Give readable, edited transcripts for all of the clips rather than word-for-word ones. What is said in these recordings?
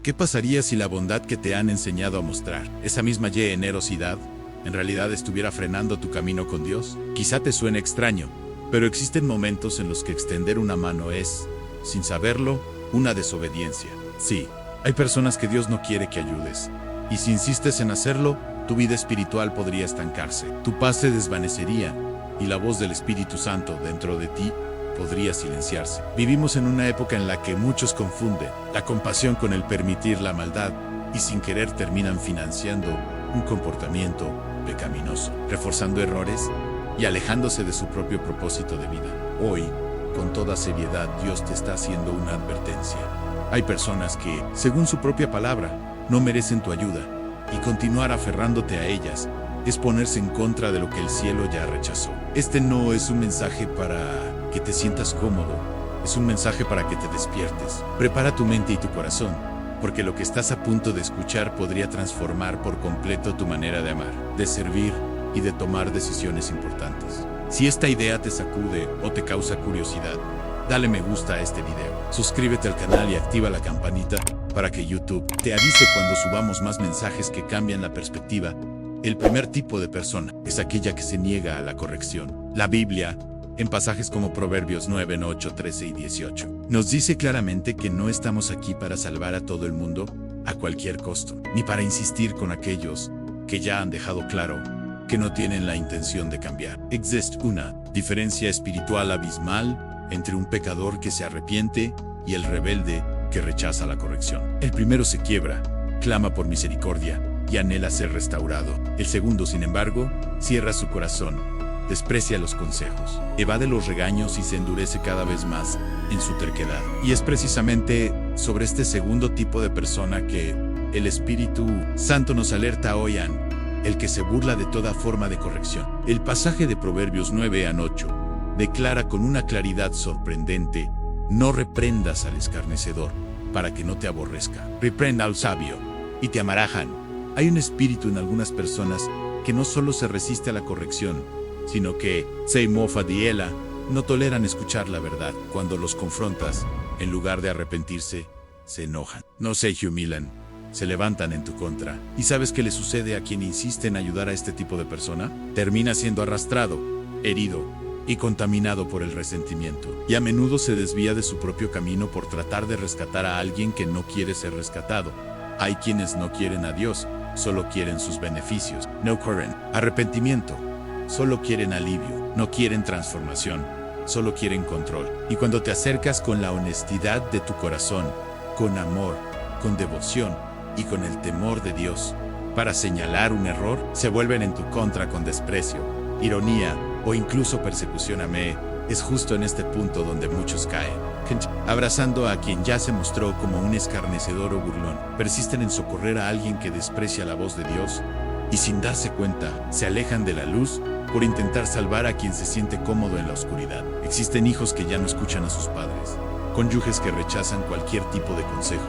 ¿Qué pasaría si la bondad que te han enseñado a mostrar, esa misma generosidad, en realidad estuviera frenando tu camino con Dios? Quizá te suene extraño, pero existen momentos en los que extender una mano es, sin saberlo, una desobediencia. Sí, hay personas que Dios no quiere que ayudes, y si insistes en hacerlo, tu vida espiritual podría estancarse, tu paz se desvanecería, y la voz del Espíritu Santo dentro de ti podría silenciarse. Vivimos en una época en la que muchos confunden la compasión con el permitir la maldad, y sin querer terminan financiando un comportamiento pecaminoso, reforzando errores y alejándose de su propio propósito de vida. Hoy, con toda seriedad, Dios te está haciendo una advertencia. Hay personas que, según su propia palabra, no merecen tu ayuda, y continuar aferrándote a ellas es ponerse en contra de lo que el cielo ya rechazó. Este no es un mensaje para que te sientas cómodo, es un mensaje para que te despiertes. Prepara tu mente y tu corazón, porque lo que estás a punto de escuchar podría transformar por completo tu manera de amar, de servir y de tomar decisiones importantes. Si esta idea te sacude o te causa curiosidad, dale me gusta a este video, suscríbete al canal y activa la campanita para que YouTube te avise cuando subamos más mensajes que cambian la perspectiva. El primer tipo de persona es aquella que se niega a la corrección. La Biblia, en pasajes como Proverbios 9, 8, 13 y 18, nos dice claramente que no estamos aquí para salvar a todo el mundo a cualquier costo, ni para insistir con aquellos que ya han dejado claro que no tienen la intención de cambiar. Existe una diferencia espiritual abismal entre un pecador que se arrepiente y el rebelde que rechaza la corrección. El primero se quiebra, clama por misericordia y anhela ser restaurado. El segundo, sin embargo, cierra su corazón, desprecia los consejos, evade los regaños y se endurece cada vez más en su terquedad. Y es precisamente sobre este segundo tipo de persona que el Espíritu Santo nos alerta hoy, el que se burla de toda forma de corrección. El pasaje de Proverbios 9 a 8 declara con una claridad sorprendente: no reprendas al escarnecedor, para que no te aborrezca. Reprenda al sabio, y te amará. Hay un espíritu en algunas personas que no solo se resiste a la corrección, sino que se mofa de ella, no toleran escuchar la verdad. Cuando los confrontas, en lugar de arrepentirse, se enojan, no se humilan, se levantan en tu contra. ¿Y sabes qué le sucede a quien insiste en ayudar a este tipo de persona? Termina siendo arrastrado, herido y contaminado por el resentimiento. Y a menudo se desvía de su propio camino por tratar de rescatar a alguien que no quiere ser rescatado. Hay quienes no quieren a Dios, solo quieren sus beneficios. No quieren arrepentimiento, solo quieren alivio. No quieren transformación, solo quieren control. Y cuando te acercas con la honestidad de tu corazón, con amor, con devoción y con el temor de Dios, para señalar un error, se vuelven en tu contra con desprecio, ironía o incluso persecución. Es justo en este punto donde muchos caen, abrazando a quien ya se mostró como un escarnecedor o burlón. Persisten en socorrer a alguien que desprecia la voz de Dios y, sin darse cuenta, se alejan de la luz por intentar salvar a quien se siente cómodo en la oscuridad. Existen hijos que ya no escuchan a sus padres, cónyuges que rechazan cualquier tipo de consejo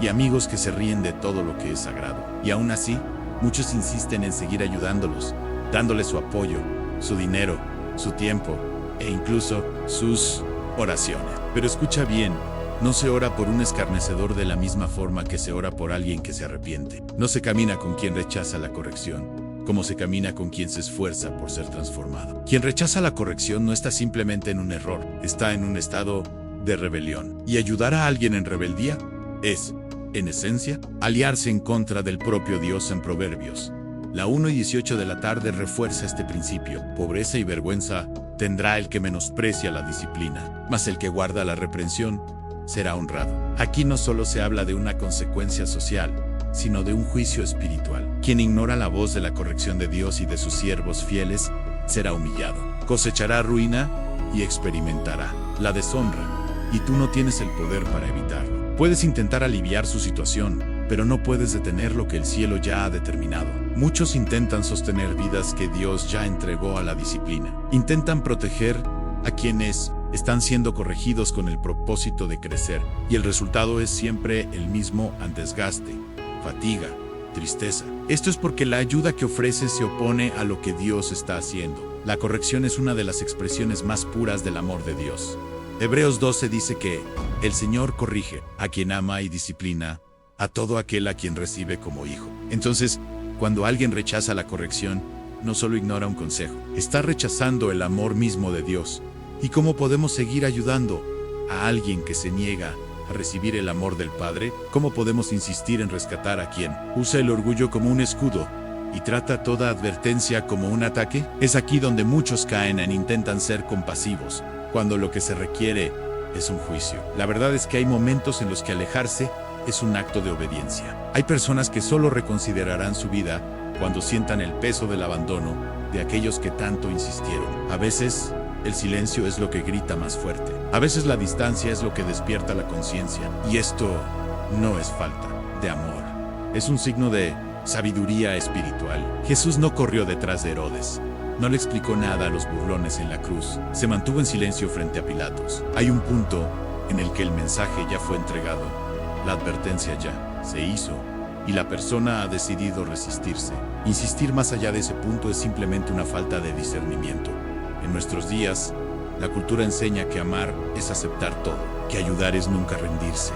y amigos que se ríen de todo lo que es sagrado. Y aún así, muchos insisten en seguir ayudándolos, dándoles su apoyo, su dinero, su tiempo e incluso sus oraciones. Pero escucha bien, no se ora por un escarnecedor de la misma forma que se ora por alguien que se arrepiente. No se camina con quien rechaza la corrección, como se camina con quien se esfuerza por ser transformado. Quien rechaza la corrección no está simplemente en un error, está en un estado de rebelión. Y ayudar a alguien en rebeldía es, en esencia, aliarse en contra del propio Dios. En Proverbios, la 1:18 de la tarde refuerza este principio. Pobreza y vergüenza tendrá el que menosprecia la disciplina, mas el que guarda la reprensión será honrado. Aquí no solo se habla de una consecuencia social, sino de un juicio espiritual. Quien ignora la voz de la corrección de Dios y de sus siervos fieles será humillado, cosechará ruina y experimentará la deshonra, y tú no tienes el poder para evitarlo. Puedes intentar aliviar su situación, pero no puedes detener lo que el cielo ya ha determinado. Muchos intentan sostener vidas que Dios ya entregó a la disciplina. Intentan proteger a quienes están siendo corregidos con el propósito de crecer, y el resultado es siempre el mismo: desgaste, fatiga, tristeza. Esto es porque la ayuda que ofreces se opone a lo que Dios está haciendo. La corrección es una de las expresiones más puras del amor de Dios. Hebreos 12 dice que el Señor corrige a quien ama y disciplina a todo aquel a quien recibe como hijo. Entonces, cuando alguien rechaza la corrección, no solo ignora un consejo, está rechazando el amor mismo de Dios. ¿Y cómo podemos seguir ayudando a alguien que se niega a recibir el amor del Padre? ¿Cómo podemos insistir en rescatar a quien usa el orgullo como un escudo y trata toda advertencia como un ataque? Es aquí donde muchos caen e intentan ser compasivos, cuando lo que se requiere es un juicio. La verdad es que hay momentos en los que alejarse es un acto de obediencia. Hay personas que solo reconsiderarán su vida cuando sientan el peso del abandono de aquellos que tanto insistieron. A veces, el silencio es lo que grita más fuerte. A veces la distancia es lo que despierta la conciencia. Y esto no es falta de amor. Es un signo de sabiduría espiritual. Jesús no corrió detrás de Herodes. No le explicó nada a los burlones en la cruz. Se mantuvo en silencio frente a Pilatos. Hay un punto en el que el mensaje ya fue entregado. La advertencia ya se hizo. Y la persona ha decidido resistirse. Insistir más allá de ese punto es simplemente una falta de discernimiento. En nuestros días, la cultura enseña que amar es aceptar todo, que ayudar es nunca rendirse,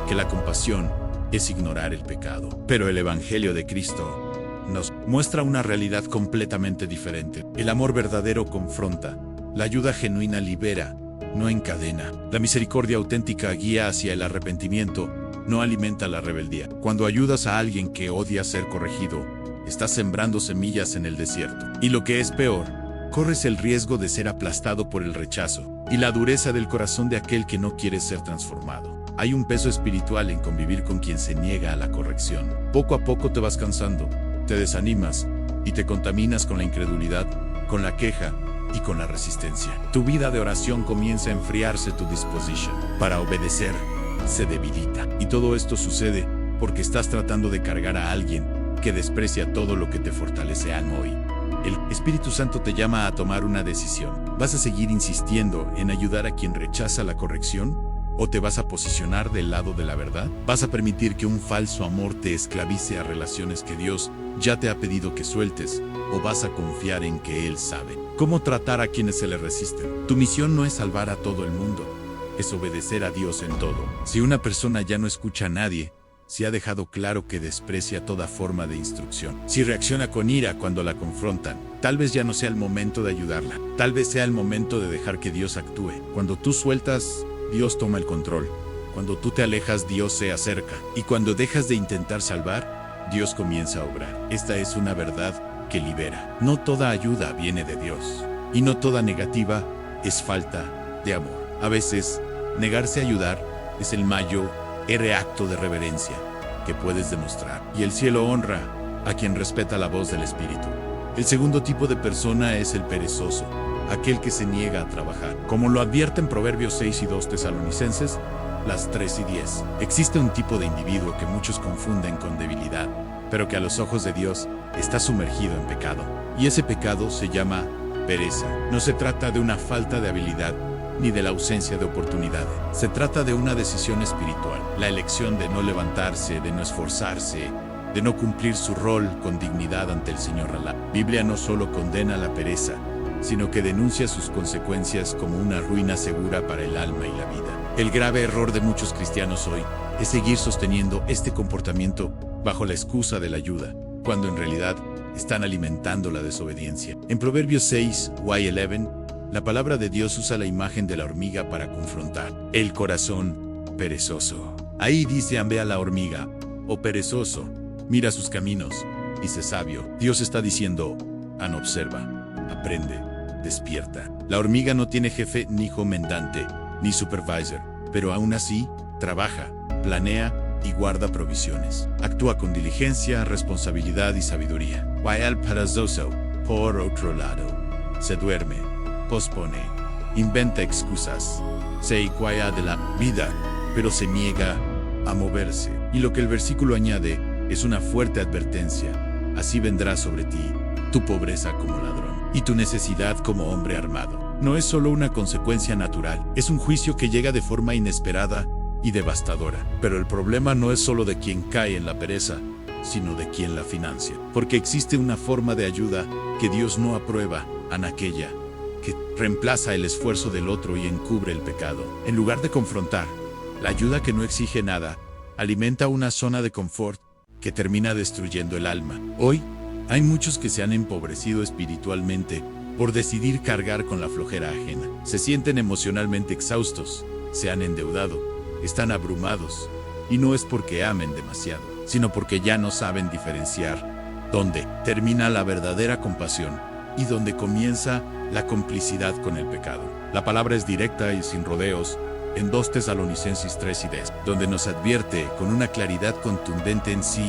que la compasión es ignorar el pecado. Pero el Evangelio de Cristo nos muestra una realidad completamente diferente. El amor verdadero confronta, la ayuda genuina libera, no encadena. La misericordia auténtica guía hacia el arrepentimiento, no alimenta la rebeldía. Cuando ayudas a alguien que odia ser corregido, estás sembrando semillas en el desierto. Y lo que es peor, corres el riesgo de ser aplastado por el rechazo y la dureza del corazón de aquel que no quiere ser transformado. Hay un peso espiritual en convivir con quien se niega a la corrección. Poco a poco te vas cansando, te desanimas y te contaminas con la incredulidad, con la queja y con la resistencia. Tu vida de oración comienza a enfriarse, tu disposición para obedecer se debilita. Y todo esto sucede porque estás tratando de cargar a alguien que desprecia todo lo que te fortalece hoy. El Espíritu Santo te llama a tomar una decisión. ¿Vas a seguir insistiendo en ayudar a quien rechaza la corrección? ¿O te vas a posicionar del lado de la verdad? ¿Vas a permitir que un falso amor te esclavice a relaciones que Dios ya te ha pedido que sueltes? ¿O vas a confiar en que Él sabe cómo tratar a quienes se le resisten? Tu misión no es salvar a todo el mundo, es obedecer a Dios en todo. Si una persona ya no escucha a nadie, si ha dejado claro que desprecia toda forma de instrucción, si reacciona con ira cuando la confrontan, tal vez ya no sea el momento de ayudarla. Tal vez sea el momento de dejar que Dios actúe. Cuando tú sueltas, Dios toma el control. Cuando tú te alejas, Dios se acerca. Y cuando dejas de intentar salvar, Dios comienza a obrar. Esta es una verdad que libera. No toda ayuda viene de Dios. Y no toda negativa es falta de amor. A veces, negarse a ayudar es el mayor acto de reverencia que puedes demostrar. Y el cielo honra a quien respeta la voz del Espíritu. El segundo tipo de persona es el perezoso, aquel que se niega a trabajar. Como lo advierten Proverbios 6 y 2 Tesalonicenses, las 3 y 10. Existe un tipo de individuo que muchos confunden con debilidad, pero que a los ojos de Dios está sumergido en pecado. Y ese pecado se llama pereza. No se trata de una falta de habilidad, ni de la ausencia de oportunidad. Se trata de una decisión espiritual, la elección de no levantarse, de no esforzarse, de no cumplir su rol con dignidad ante el Señor. La Biblia no solo condena la pereza, sino que denuncia sus consecuencias como una ruina segura para el alma y la vida. El grave error de muchos cristianos hoy es seguir sosteniendo este comportamiento bajo la excusa de la ayuda, cuando en realidad están alimentando la desobediencia. En Proverbios 6, Y11, la palabra de Dios usa la imagen de la hormiga para confrontar el corazón perezoso. Ahí dice: ve a la hormiga, oh perezoso, mira sus caminos, y sé sabio. Dios está diciendo: observa, aprende, despierta. La hormiga no tiene jefe, ni hijo mendante, ni supervisor, pero aún así, trabaja, planea y guarda provisiones. Actúa con diligencia, responsabilidad y sabiduría. El perezoso, por otro lado, se duerme, pospone, inventa excusas, se equivocea de la vida, pero se niega a moverse. Y lo que el versículo añade es una fuerte advertencia: así vendrá sobre ti tu pobreza como ladrón y tu necesidad como hombre armado. No es solo una consecuencia natural, es un juicio que llega de forma inesperada y devastadora. Pero el problema no es solo de quien cae en la pereza, sino de quien la financia. Porque existe una forma de ayuda que Dios no aprueba, aquella que reemplaza el esfuerzo del otro y encubre el pecado. En lugar de confrontar, la ayuda que no exige nada alimenta una zona de confort que termina destruyendo el alma. Hoy, hay muchos que se han empobrecido espiritualmente por decidir cargar con la flojera ajena. Se sienten emocionalmente exhaustos, se han endeudado, están abrumados, y no es porque amen demasiado, sino porque ya no saben diferenciar dónde termina la verdadera compasión y dónde comienza la complicidad con el pecado. La palabra es directa y sin rodeos en 2 Tesalonicenses 3 y 10, donde nos advierte con una claridad contundente en sí: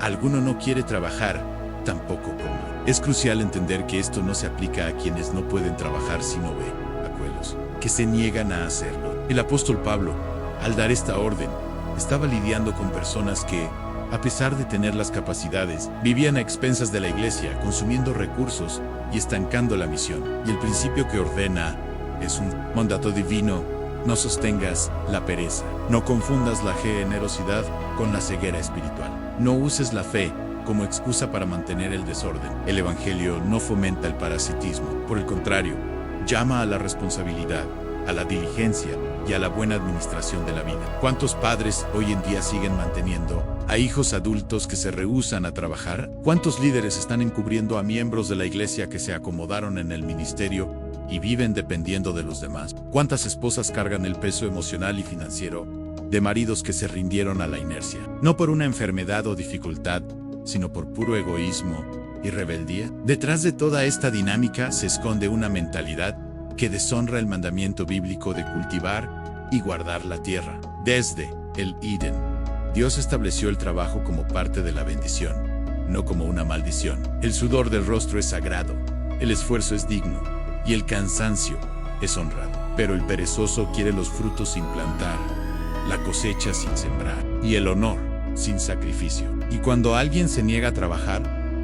alguno no quiere trabajar, tampoco coma. Es crucial entender que esto no se aplica a quienes no pueden trabajar sino aquellos que se niegan a hacerlo. El apóstol Pablo, al dar esta orden, estaba lidiando con personas que, a pesar de tener las capacidades, vivían a expensas de la iglesia, consumiendo recursos y estancando la misión. Y el principio que ordena es un mandato divino: no sostengas la pereza. No confundas la generosidad con la ceguera espiritual. No uses la fe como excusa para mantener el desorden. El Evangelio no fomenta el parasitismo. Por el contrario, llama a la responsabilidad, a la diligencia y a la buena administración de la vida. ¿Cuántos padres hoy en día siguen manteniendo a hijos adultos que se rehúsan a trabajar? ¿Cuántos líderes están encubriendo a miembros de la iglesia que se acomodaron en el ministerio y viven dependiendo de los demás? ¿Cuántas esposas cargan el peso emocional y financiero de maridos que se rindieron a la inercia? No por una enfermedad o dificultad, sino por puro egoísmo y rebeldía. Detrás de toda esta dinámica se esconde una mentalidad que deshonra el mandamiento bíblico de cultivar y guardar la tierra. Desde el Edén, Dios estableció el trabajo como parte de la bendición, no como una maldición. El sudor del rostro es sagrado, el esfuerzo es digno y el cansancio es honrado. Pero el perezoso quiere los frutos sin plantar, la cosecha sin sembrar y el honor sin sacrificio. Y cuando alguien se niega a trabajar,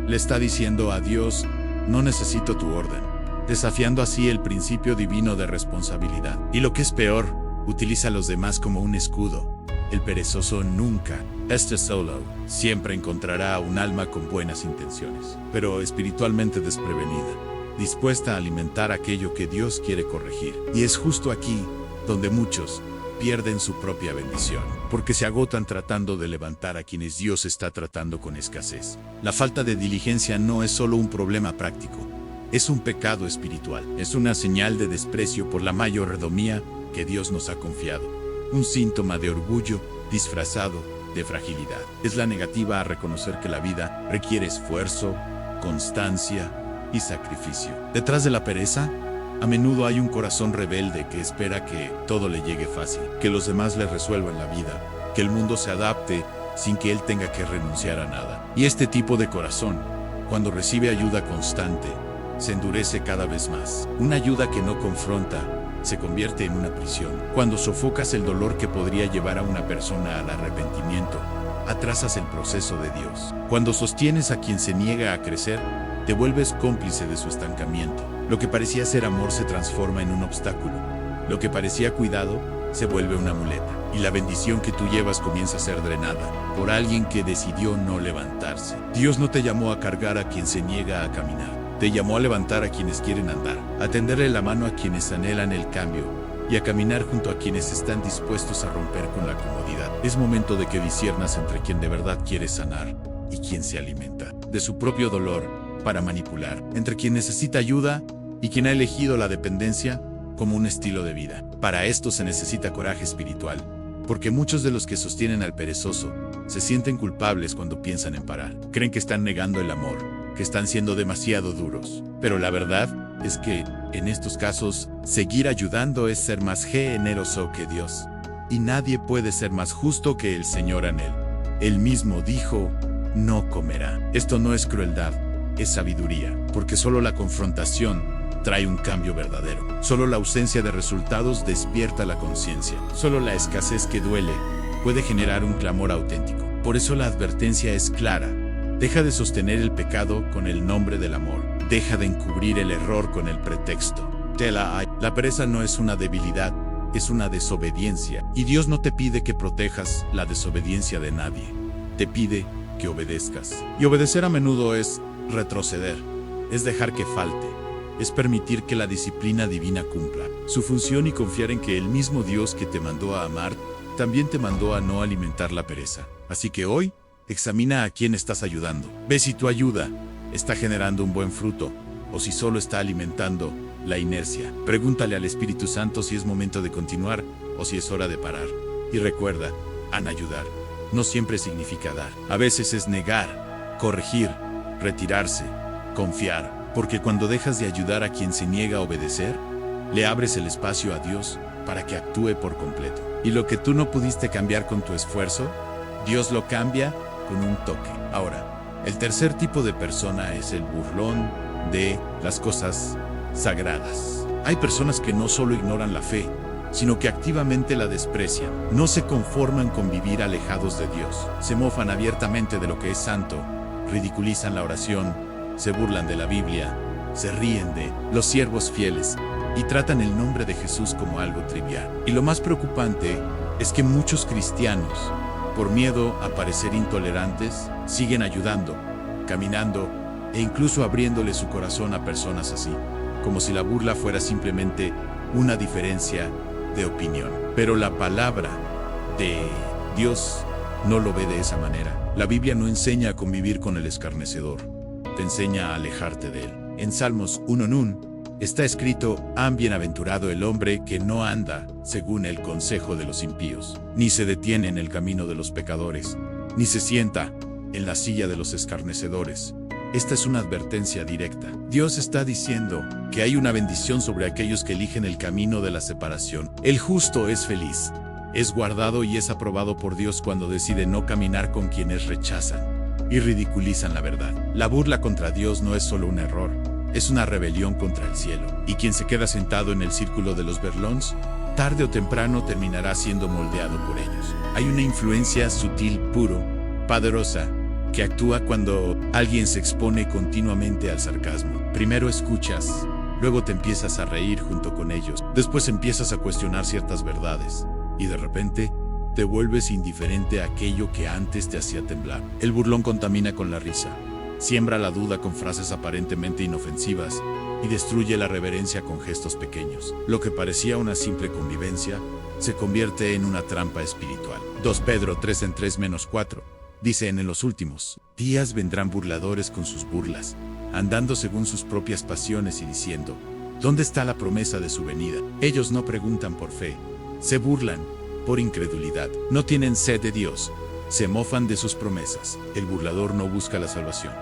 le está diciendo a Dios: no necesito tu orden, desafiando así el principio divino de responsabilidad. Y lo que es peor, utiliza a los demás como un escudo. El perezoso nunca, solo, siempre encontrará a un alma con buenas intenciones, pero espiritualmente desprevenida, dispuesta a alimentar aquello que Dios quiere corregir. Y es justo aquí donde muchos pierden su propia bendición, porque se agotan tratando de levantar a quienes Dios está tratando con escasez. La falta de diligencia no es solo un problema práctico, es un pecado espiritual. Es una señal de desprecio por la mayordomía que Dios nos ha confiado, un síntoma de orgullo disfrazado de fragilidad. Es la negativa a reconocer que la vida requiere esfuerzo, constancia y sacrificio. Detrás de la pereza, a menudo hay un corazón rebelde que espera que todo le llegue fácil, que los demás le resuelvan la vida, que el mundo se adapte sin que él tenga que renunciar a nada. Y este tipo de corazón, cuando recibe ayuda constante, se endurece cada vez más. Una ayuda que no confronta se convierte en una prisión. Cuando sofocas el dolor que podría llevar a una persona al arrepentimiento, atrasas el proceso de Dios. Cuando sostienes a quien se niega a crecer, te vuelves cómplice de su estancamiento. Lo que parecía ser amor se transforma en un obstáculo. Lo que parecía cuidado se vuelve una muleta. Y la bendición que tú llevas comienza a ser drenada por alguien que decidió no levantarse. Dios no te llamó a cargar a quien se niega a caminar. Te llamó a levantar a quienes quieren andar, a tenderle la mano a quienes anhelan el cambio y a caminar junto a quienes están dispuestos a romper con la comodidad. Es momento de que disciernas entre quien de verdad quiere sanar y quien se alimenta de su propio dolor para manipular, entre quien necesita ayuda y quien ha elegido la dependencia como un estilo de vida. Para esto se necesita coraje espiritual, porque muchos de los que sostienen al perezoso se sienten culpables cuando piensan en parar. Creen que están negando el amor, que están siendo demasiado duros. Pero la verdad es que, en estos casos, seguir ayudando es ser más generoso que Dios. Y nadie puede ser más justo que el Señor en él. Él mismo dijo: no comerá. Esto no es crueldad, es sabiduría, porque solo la confrontación trae un cambio verdadero. Solo la ausencia de resultados despierta la conciencia. Solo la escasez que duele puede generar un clamor auténtico. Por eso la advertencia es clara. Deja de sostener el pecado con el nombre del amor. Deja de encubrir el error con el pretexto. La pereza no es una debilidad, es una desobediencia. Y Dios no te pide que protejas la desobediencia de nadie. Te pide que obedezcas. Y obedecer a menudo es retroceder, es dejar que falte, es permitir que la disciplina divina cumpla su función y confiar en que el mismo Dios que te mandó a amar también te mandó a no alimentar la pereza. Así que hoy, examina a quién estás ayudando. Ve si tu ayuda está generando un buen fruto o si solo está alimentando la inercia. Pregúntale al Espíritu Santo si es momento de continuar o si es hora de parar. Y recuerda, ayudar no siempre significa dar. A veces es negar, corregir, retirarse, confiar. Porque cuando dejas de ayudar a quien se niega a obedecer, le abres el espacio a Dios para que actúe por completo. Y lo que tú no pudiste cambiar con tu esfuerzo, Dios lo cambia con un toque. Ahora, el tercer tipo de persona es el burlón de las cosas sagradas. Hay personas que no solo ignoran la fe, sino que activamente la desprecian. No se conforman con vivir alejados de Dios. Se mofan abiertamente de lo que es santo, ridiculizan la oración, se burlan de la Biblia, se ríen de los siervos fieles y tratan el nombre de Jesús como algo trivial. Y lo más preocupante es que muchos cristianos, por miedo a parecer intolerantes, siguen ayudando, caminando e incluso abriéndole su corazón a personas así, como si la burla fuera simplemente una diferencia de opinión. Pero la palabra de Dios no lo ve de esa manera. La Biblia no enseña a convivir con el escarnecedor, te enseña a alejarte de él. En Salmos 1:1 está escrito: bienaventurado el hombre que no anda según el consejo de los impíos, ni se detiene en el camino de los pecadores, ni se sienta en la silla de los escarnecedores. Esta es una advertencia directa. Dios está diciendo que hay una bendición sobre aquellos que eligen el camino de la separación. El justo es feliz, es guardado y es aprobado por Dios cuando decide no caminar con quienes rechazan y ridiculizan la verdad. La burla contra Dios no es solo un error, es una rebelión contra el cielo. Y quien se queda sentado en el círculo de los burlones, tarde o temprano terminará siendo moldeado por ellos. Hay una influencia sutil, puro, poderosa, que actúa cuando alguien se expone continuamente al sarcasmo. Primero escuchas, luego te empiezas a reír junto con ellos, después empiezas a cuestionar ciertas verdades, y de repente te vuelves indiferente a aquello que antes te hacía temblar. El burlón contamina con la risa, siembra la duda con frases aparentemente inofensivas y destruye la reverencia con gestos pequeños. Lo que parecía una simple convivencia se convierte en una trampa espiritual. 2 Pedro 3:3-4 dice: en los últimos días vendrán burladores con sus burlas, andando según sus propias pasiones y diciendo: ¿dónde está la promesa de su venida? Ellos no preguntan por fe, se burlan por incredulidad, no tienen sed de Dios, se mofan de sus promesas. El burlador no busca la salvación,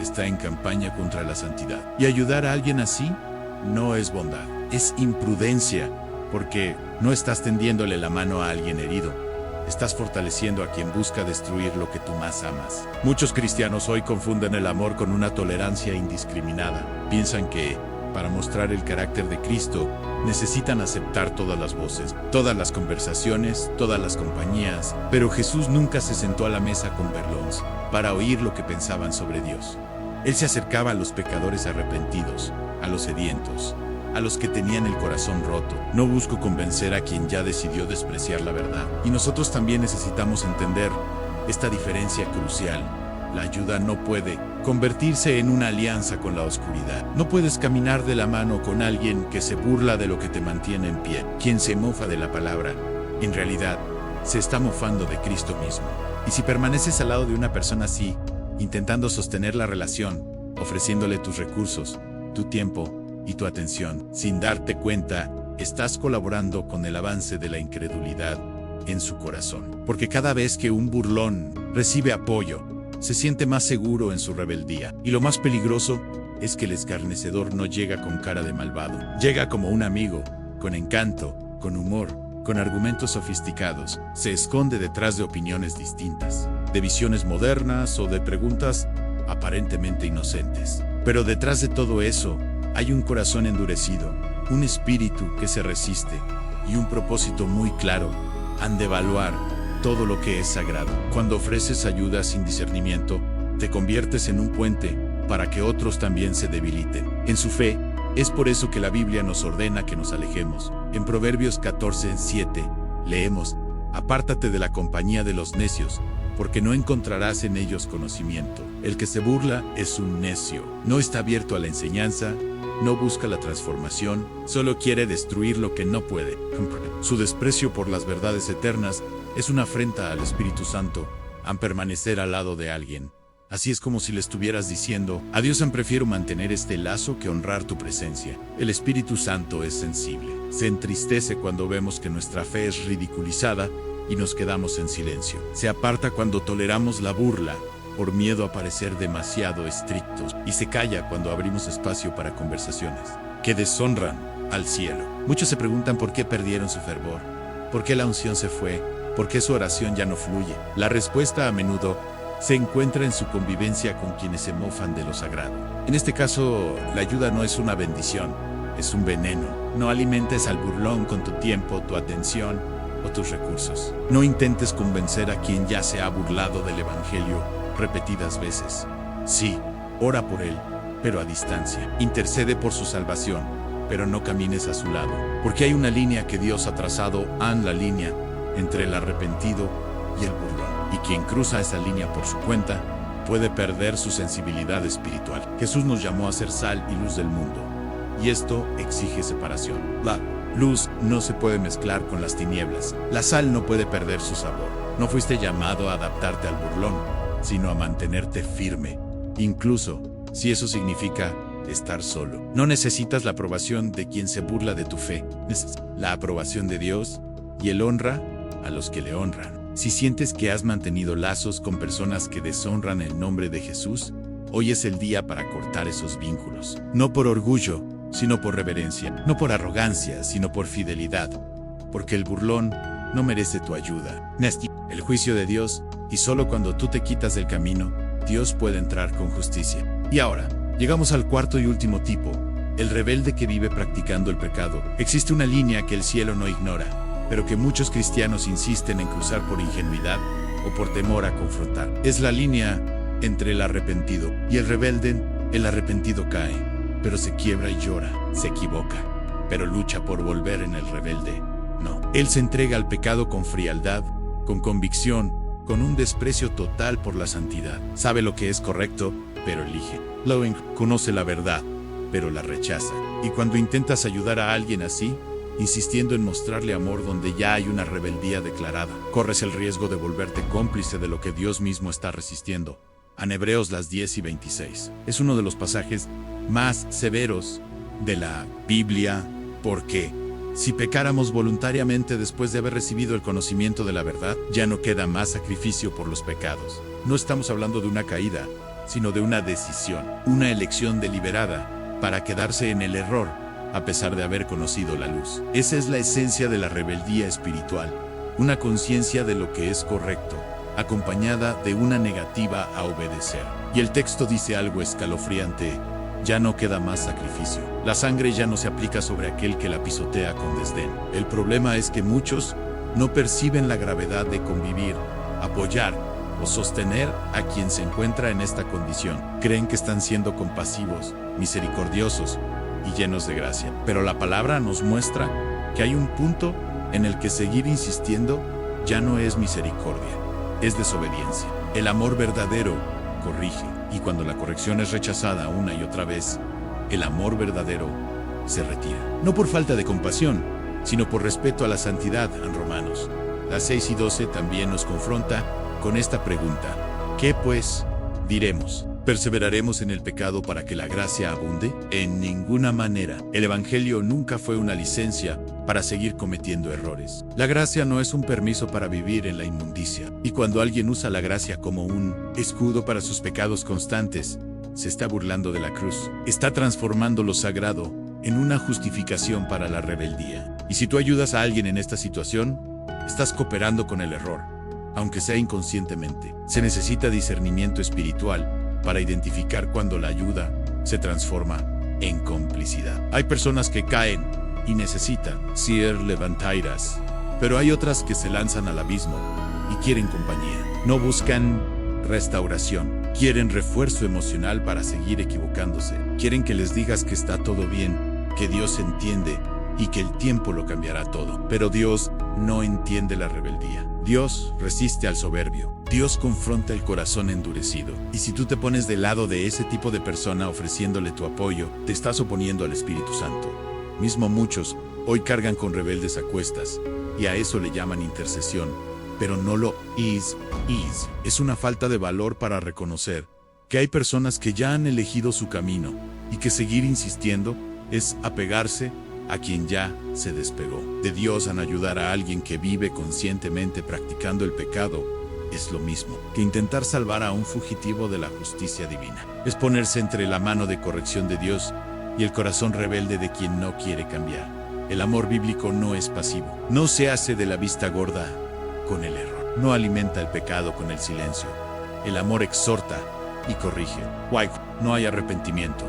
está en campaña contra la santidad. Y ayudar a alguien así no es bondad, es imprudencia, porque no estás tendiéndole la mano a alguien herido, estás fortaleciendo a quien busca destruir lo que tú más amas. Muchos cristianos hoy confunden el amor con una tolerancia indiscriminada. Piensan que, para mostrar el carácter de Cristo, necesitan aceptar todas las voces, todas las conversaciones, todas las compañías. Pero Jesús nunca se sentó a la mesa con burlones para oír lo que pensaban sobre Dios. Él se acercaba a los pecadores arrepentidos, a los sedientos, a los que tenían el corazón roto. No busco convencer a quien ya decidió despreciar la verdad. Y nosotros también necesitamos entender esta diferencia crucial. La ayuda no puede convertirse en una alianza con la oscuridad. No puedes caminar de la mano con alguien que se burla de lo que te mantiene en pie. Quien se mofa de la palabra, en realidad, se está mofando de Cristo mismo. Y si permaneces al lado de una persona así, intentando sostener la relación, ofreciéndole tus recursos, tu tiempo y tu atención, sin darte cuenta, estás colaborando con el avance de la incredulidad en su corazón. Porque cada vez que un burlón recibe apoyo, se siente más seguro en su rebeldía. Y lo más peligroso es que el escarnecedor no llega con cara de malvado. Llega como un amigo, con encanto, con humor, con argumentos sofisticados. Se esconde detrás de opiniones distintas, de visiones modernas o de preguntas aparentemente inocentes. Pero detrás de todo eso, hay un corazón endurecido, un espíritu que se resiste y un propósito muy claro: han de evaluar todo lo que es sagrado. Cuando ofreces ayuda sin discernimiento, te conviertes en un puente para que otros también se debiliten en su fe. Es por eso que la Biblia nos ordena que nos alejemos. En Proverbios 14:7 leemos: apártate de la compañía de los necios, porque no encontrarás en ellos conocimiento. El que se burla es un necio, no está abierto a la enseñanza, no busca la transformación, solo quiere destruir lo que no puede. Su desprecio por las verdades eternas Es una afrenta al Espíritu Santo, a permanecer al lado de alguien. Así es como si le estuvieras diciendo, a Dios prefiero mantener este lazo que honrar tu presencia. El Espíritu Santo es sensible. Se entristece cuando vemos que nuestra fe es ridiculizada y nos quedamos en silencio. Se aparta cuando toleramos la burla, por miedo a parecer demasiado estrictos, y se calla cuando abrimos espacio para conversaciones que deshonran al cielo. Muchos se preguntan por qué perdieron su fervor, por qué la unción se fue, por qué su oración ya no fluye. La respuesta a menudo se encuentra en su convivencia con quienes se mofan de lo sagrado. En este caso, la ayuda no es una bendición, es un veneno. No alimentes al burlón con tu tiempo, tu atención o tus recursos. No intentes convencer a quien ya se ha burlado del Evangelio repetidas veces. Sí, ora por él, pero a distancia. Intercede por su salvación, pero no camines a su lado. Porque hay una línea que Dios ha trazado, la línea entre el arrepentido y el burlón. Y quien cruza esa línea por su cuenta puede perder su sensibilidad espiritual. Jesús nos llamó a ser sal y luz del mundo, y esto exige separación. La luz no se puede mezclar con las tinieblas. La sal no puede perder su sabor. No fuiste llamado a adaptarte al burlón, sino a mantenerte firme, incluso si eso significa estar solo. No necesitas la aprobación de quien se burla de tu fe. Necesitas la aprobación de Dios, y Él honra a los que le honran. Si sientes que has mantenido lazos con personas que deshonran el nombre de Jesús, hoy es el día para cortar esos vínculos. No por orgullo, sino por reverencia. No por arrogancia, sino por fidelidad. Porque el burlón no merece tu ayuda. El juicio de Dios, y solo cuando tú te quitas del camino, Dios puede entrar con justicia. Y ahora, llegamos al cuarto y último tipo, el rebelde que vive practicando el pecado. Existe una línea que el cielo no ignora, pero que muchos cristianos insisten en cruzar por ingenuidad o por temor a confrontar. Es la línea entre el arrepentido y el rebelde. El arrepentido cae, pero se quiebra y llora, se equivoca, pero lucha por volver. En el rebelde, no. Él se entrega al pecado con frialdad, con convicción, con un desprecio total por la santidad. Sabe lo que es correcto, pero elige. Conoce la verdad, pero la rechaza. Y cuando intentas ayudar a alguien así, insistiendo en mostrarle amor donde ya hay una rebeldía declarada, corres el riesgo de volverte cómplice de lo que Dios mismo está resistiendo. En Hebreos 10:26. Es uno de los pasajes más severos de la Biblia, porque si pecáramos voluntariamente después de haber recibido el conocimiento de la verdad, ya no queda más sacrificio por los pecados. No estamos hablando de una caída, sino de una decisión, una elección deliberada para quedarse en el error, a pesar de haber conocido la luz. Esa es la esencia de la rebeldía espiritual, una conciencia de lo que es correcto, acompañada de una negativa a obedecer. Y el texto dice algo escalofriante: ya no queda más sacrificio. La sangre ya no se aplica sobre aquel que la pisotea con desdén. El problema es que muchos no perciben la gravedad de convivir, apoyar o sostener a quien se encuentra en esta condición. Creen que están siendo compasivos, misericordiosos y llenos de gracia. Pero la palabra nos muestra que hay un punto en el que seguir insistiendo ya no es misericordia, es desobediencia. El amor verdadero corrige, y cuando la corrección es rechazada una y otra vez, el amor verdadero se retira. No por falta de compasión, sino por respeto a la santidad. En Romanos 6:12 también nos confronta con esta pregunta: ¿qué pues diremos? ¿Perseveraremos en el pecado para que la gracia abunde? En ninguna manera. El Evangelio nunca fue una licencia para seguir cometiendo errores. La gracia no es un permiso para vivir en la inmundicia. Y cuando alguien usa la gracia como un escudo para sus pecados constantes, se está burlando de la cruz. Está transformando lo sagrado en una justificación para la rebeldía. Y si tú ayudas a alguien en esta situación, estás cooperando con el error, aunque sea inconscientemente. Se necesita discernimiento espiritual para identificar cuando la ayuda se transforma en complicidad. Hay personas que caen y necesitan ser levantadas, pero hay otras que se lanzan al abismo y quieren compañía. No buscan restauración, quieren refuerzo emocional para seguir equivocándose. Quieren que les digas que está todo bien, que Dios entiende y que el tiempo lo cambiará todo. Pero Dios no entiende la rebeldía. Dios resiste al soberbio. Dios confronta el corazón endurecido. Y si tú te pones del lado de ese tipo de persona ofreciéndole tu apoyo, te estás oponiendo al Espíritu Santo. Mismo muchos hoy cargan con rebeldes a cuestas, y a eso le llaman intercesión, pero no lo is. Es una falta de valor para reconocer que hay personas que ya han elegido su camino y que seguir insistiendo es apegarse a quien ya se despegó de Dios. En ayudar a alguien que vive conscientemente practicando el pecado es lo mismo que intentar salvar a un fugitivo de la justicia divina. Es ponerse entre la mano de corrección de Dios y el corazón rebelde de quien no quiere cambiar. El amor bíblico no es pasivo, no se hace de la vista gorda con el error, no alimenta el pecado con el silencio. El amor exhorta y corrige. No hay arrepentimiento,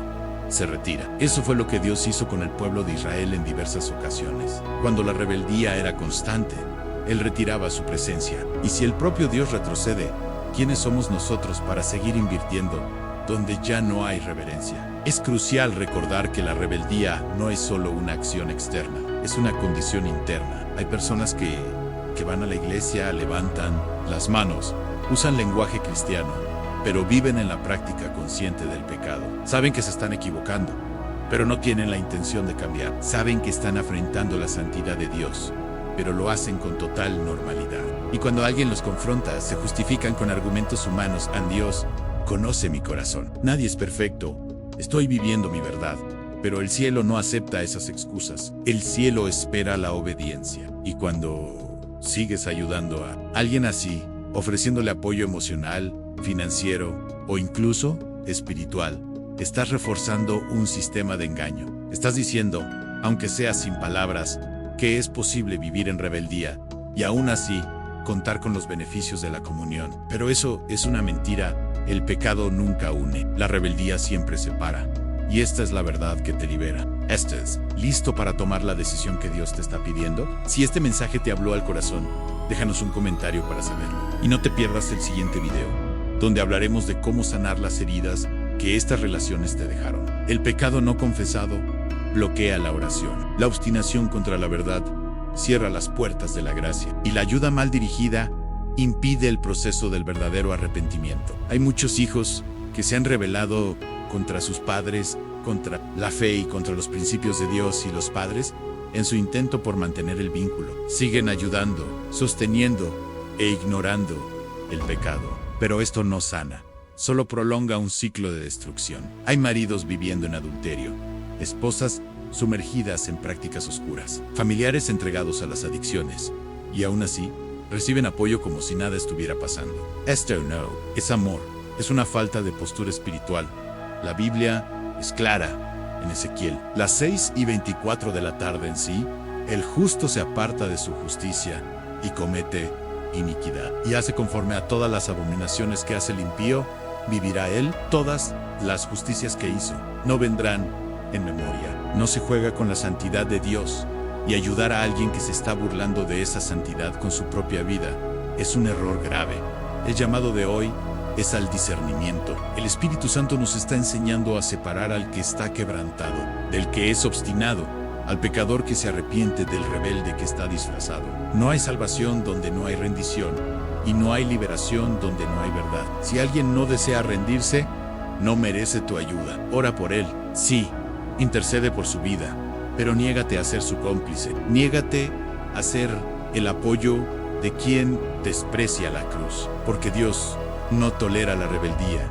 se retira. Eso fue lo que Dios hizo con el pueblo de Israel en diversas ocasiones. Cuando la rebeldía era constante, Él retiraba su presencia. Y si el propio Dios retrocede, ¿quiénes somos nosotros para seguir invirtiendo donde ya no hay reverencia? Es crucial recordar que la rebeldía no es solo una acción externa, es una condición interna. Hay personas que van a la iglesia, levantan las manos, usan lenguaje cristiano, pero viven en la práctica consciente del pecado. Saben que se están equivocando, pero no tienen la intención de cambiar. Saben que están afrentando la santidad de Dios, pero lo hacen con total normalidad. Y cuando alguien los confronta, se justifican con argumentos humanos. Dios conoce mi corazón. Nadie es perfecto. Estoy viviendo mi verdad. Pero el cielo no acepta esas excusas. El cielo espera la obediencia. Y cuando sigues ayudando a alguien así, ofreciéndole apoyo emocional, financiero o incluso espiritual, estás reforzando un sistema de engaño. Estás diciendo, aunque sea sin palabras, que es posible vivir en rebeldía y aún así contar con los beneficios de la comunión. Pero eso es una mentira. El pecado nunca une, la rebeldía siempre separa. Y esta es la verdad que te libera. ¿Estás listo para tomar la decisión que Dios te está pidiendo? Si este mensaje te habló al corazón, déjanos un comentario para saberlo. Y no te pierdas el siguiente video, donde hablaremos de cómo sanar las heridas que estas relaciones te dejaron. El pecado no confesado bloquea la oración. La obstinación contra la verdad cierra las puertas de la gracia. Y la ayuda mal dirigida impide el proceso del verdadero arrepentimiento. Hay muchos hijos que se han rebelado contra sus padres, contra la fe y contra los principios de Dios, y los padres, en su intento por mantener el vínculo, siguen ayudando, sosteniendo e ignorando el pecado. Pero esto no sana, solo prolonga un ciclo de destrucción. Hay maridos viviendo en adulterio, esposas sumergidas en prácticas oscuras, familiares entregados a las adicciones, y aún así, reciben apoyo como si nada estuviera pasando. Esto no es amor, es una falta de postura espiritual. La Biblia es clara en Ezequiel. Las 6:24 de la tarde en sí, el justo se aparta de su justicia y comete iniquidad, y hace conforme a todas las abominaciones que hace el impío, vivirá él. Todas las justicias que hizo no vendrán en memoria. No se juega con la santidad de Dios, y ayudar a alguien que se está burlando de esa santidad con su propia vida es un error grave. El llamado de hoy es al discernimiento. El Espíritu Santo nos está enseñando a separar al que está quebrantado del que es obstinado, al pecador que se arrepiente del rebelde que está disfrazado. No hay salvación donde no hay rendición, y no hay liberación donde no hay verdad. Si alguien no desea rendirse, no merece tu ayuda. Ora por él, sí, intercede por su vida, pero niégate a ser su cómplice. Niégate a ser el apoyo de quien desprecia la cruz, porque Dios no tolera la rebeldía,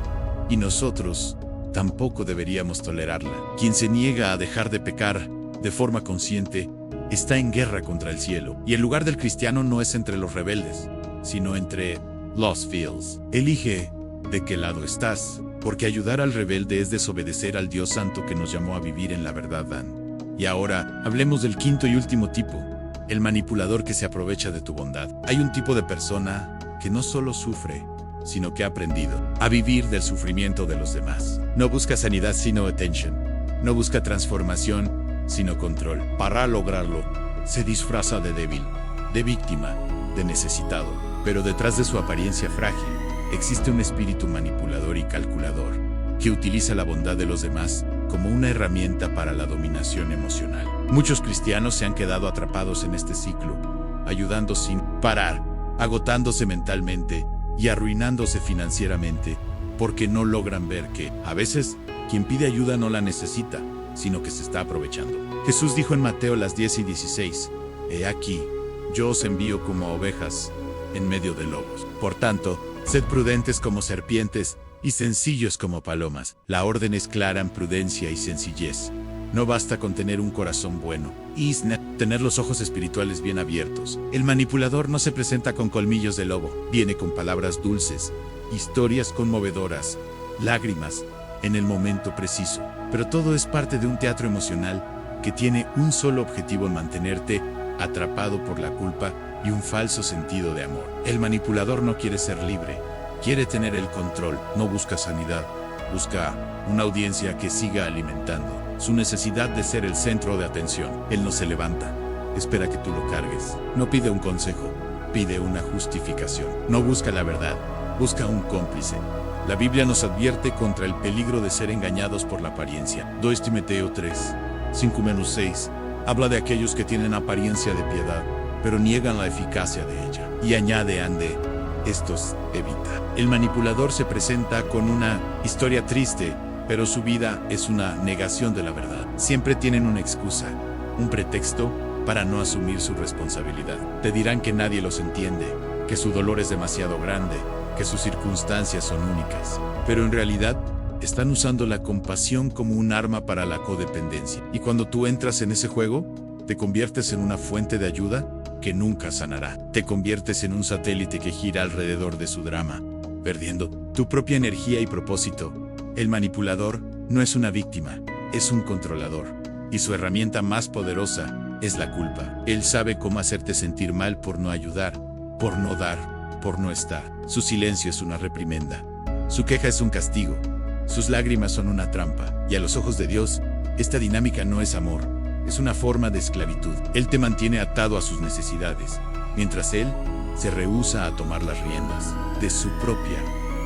y nosotros tampoco deberíamos tolerarla. Quien se niega a dejar de pecar de forma consciente está en guerra contra el cielo. Y el lugar del cristiano no es entre los rebeldes, sino entre los fieles. Elige de qué lado estás, porque ayudar al rebelde es desobedecer al Dios Santo que nos llamó a vivir en la verdad. Y ahora, hablemos del quinto y último tipo, el manipulador que se aprovecha de tu bondad. Hay un tipo de persona que no solo sufre, sino que ha aprendido a vivir del sufrimiento de los demás. No busca sanidad sino attention. No busca transformación sino control. Para lograrlo, se disfraza de débil, de víctima, de necesitado. Pero detrás de su apariencia frágil, existe un espíritu manipulador y calculador, que utiliza la bondad de los demás como una herramienta para la dominación emocional. Muchos cristianos se han quedado atrapados en este ciclo, ayudando sin parar, agotándose mentalmente y arruinándose financieramente, porque no logran ver que, a veces, quien pide ayuda no la necesita, sino que se está aprovechando. Jesús dijo en Mateo 10:16, «He aquí, yo os envío como a ovejas en medio de lobos. Por tanto, sed prudentes como serpientes y sencillos como palomas. La orden es clara en prudencia y sencillez. No basta con tener un corazón bueno y tener los ojos espirituales bien abiertos. El manipulador no se presenta con colmillos de lobo, viene con palabras dulces, historias conmovedoras, lágrimas, en el momento preciso. Pero todo es parte de un teatro emocional que tiene un solo objetivo: en mantenerte atrapado por la culpa y un falso sentido de amor. El manipulador no quiere ser libre, quiere tener el control. No busca sanidad, busca una audiencia que siga alimentando su necesidad de ser el centro de atención. Él no se levanta, espera que tú lo cargues. No pide un consejo, pide una justificación. No busca la verdad, busca un cómplice. La Biblia nos advierte contra el peligro de ser engañados por la apariencia. 2 Timoteo 3, 5-6 habla de aquellos que tienen apariencia de piedad, pero niegan la eficacia de ella. Y añade: estos evita. El manipulador se presenta con una historia triste, pero su vida es una negación de la verdad. Siempre tienen una excusa, un pretexto para no asumir su responsabilidad. Te dirán que nadie los entiende, que su dolor es demasiado grande, que sus circunstancias son únicas. Pero en realidad, están usando la compasión como un arma para la codependencia. Y cuando tú entras en ese juego, te conviertes en una fuente de ayuda que nunca sanará. Te conviertes en un satélite que gira alrededor de su drama, perdiendo tu propia energía y propósito. El manipulador no es una víctima, es un controlador. Y su herramienta más poderosa es la culpa. Él sabe cómo hacerte sentir mal por no ayudar, por no dar, por no estar. Su silencio es una reprimenda. Su queja es un castigo. Sus lágrimas son una trampa. Y a los ojos de Dios, esta dinámica no es amor, es una forma de esclavitud. Él te mantiene atado a sus necesidades, mientras él se rehúsa a tomar las riendas de su propia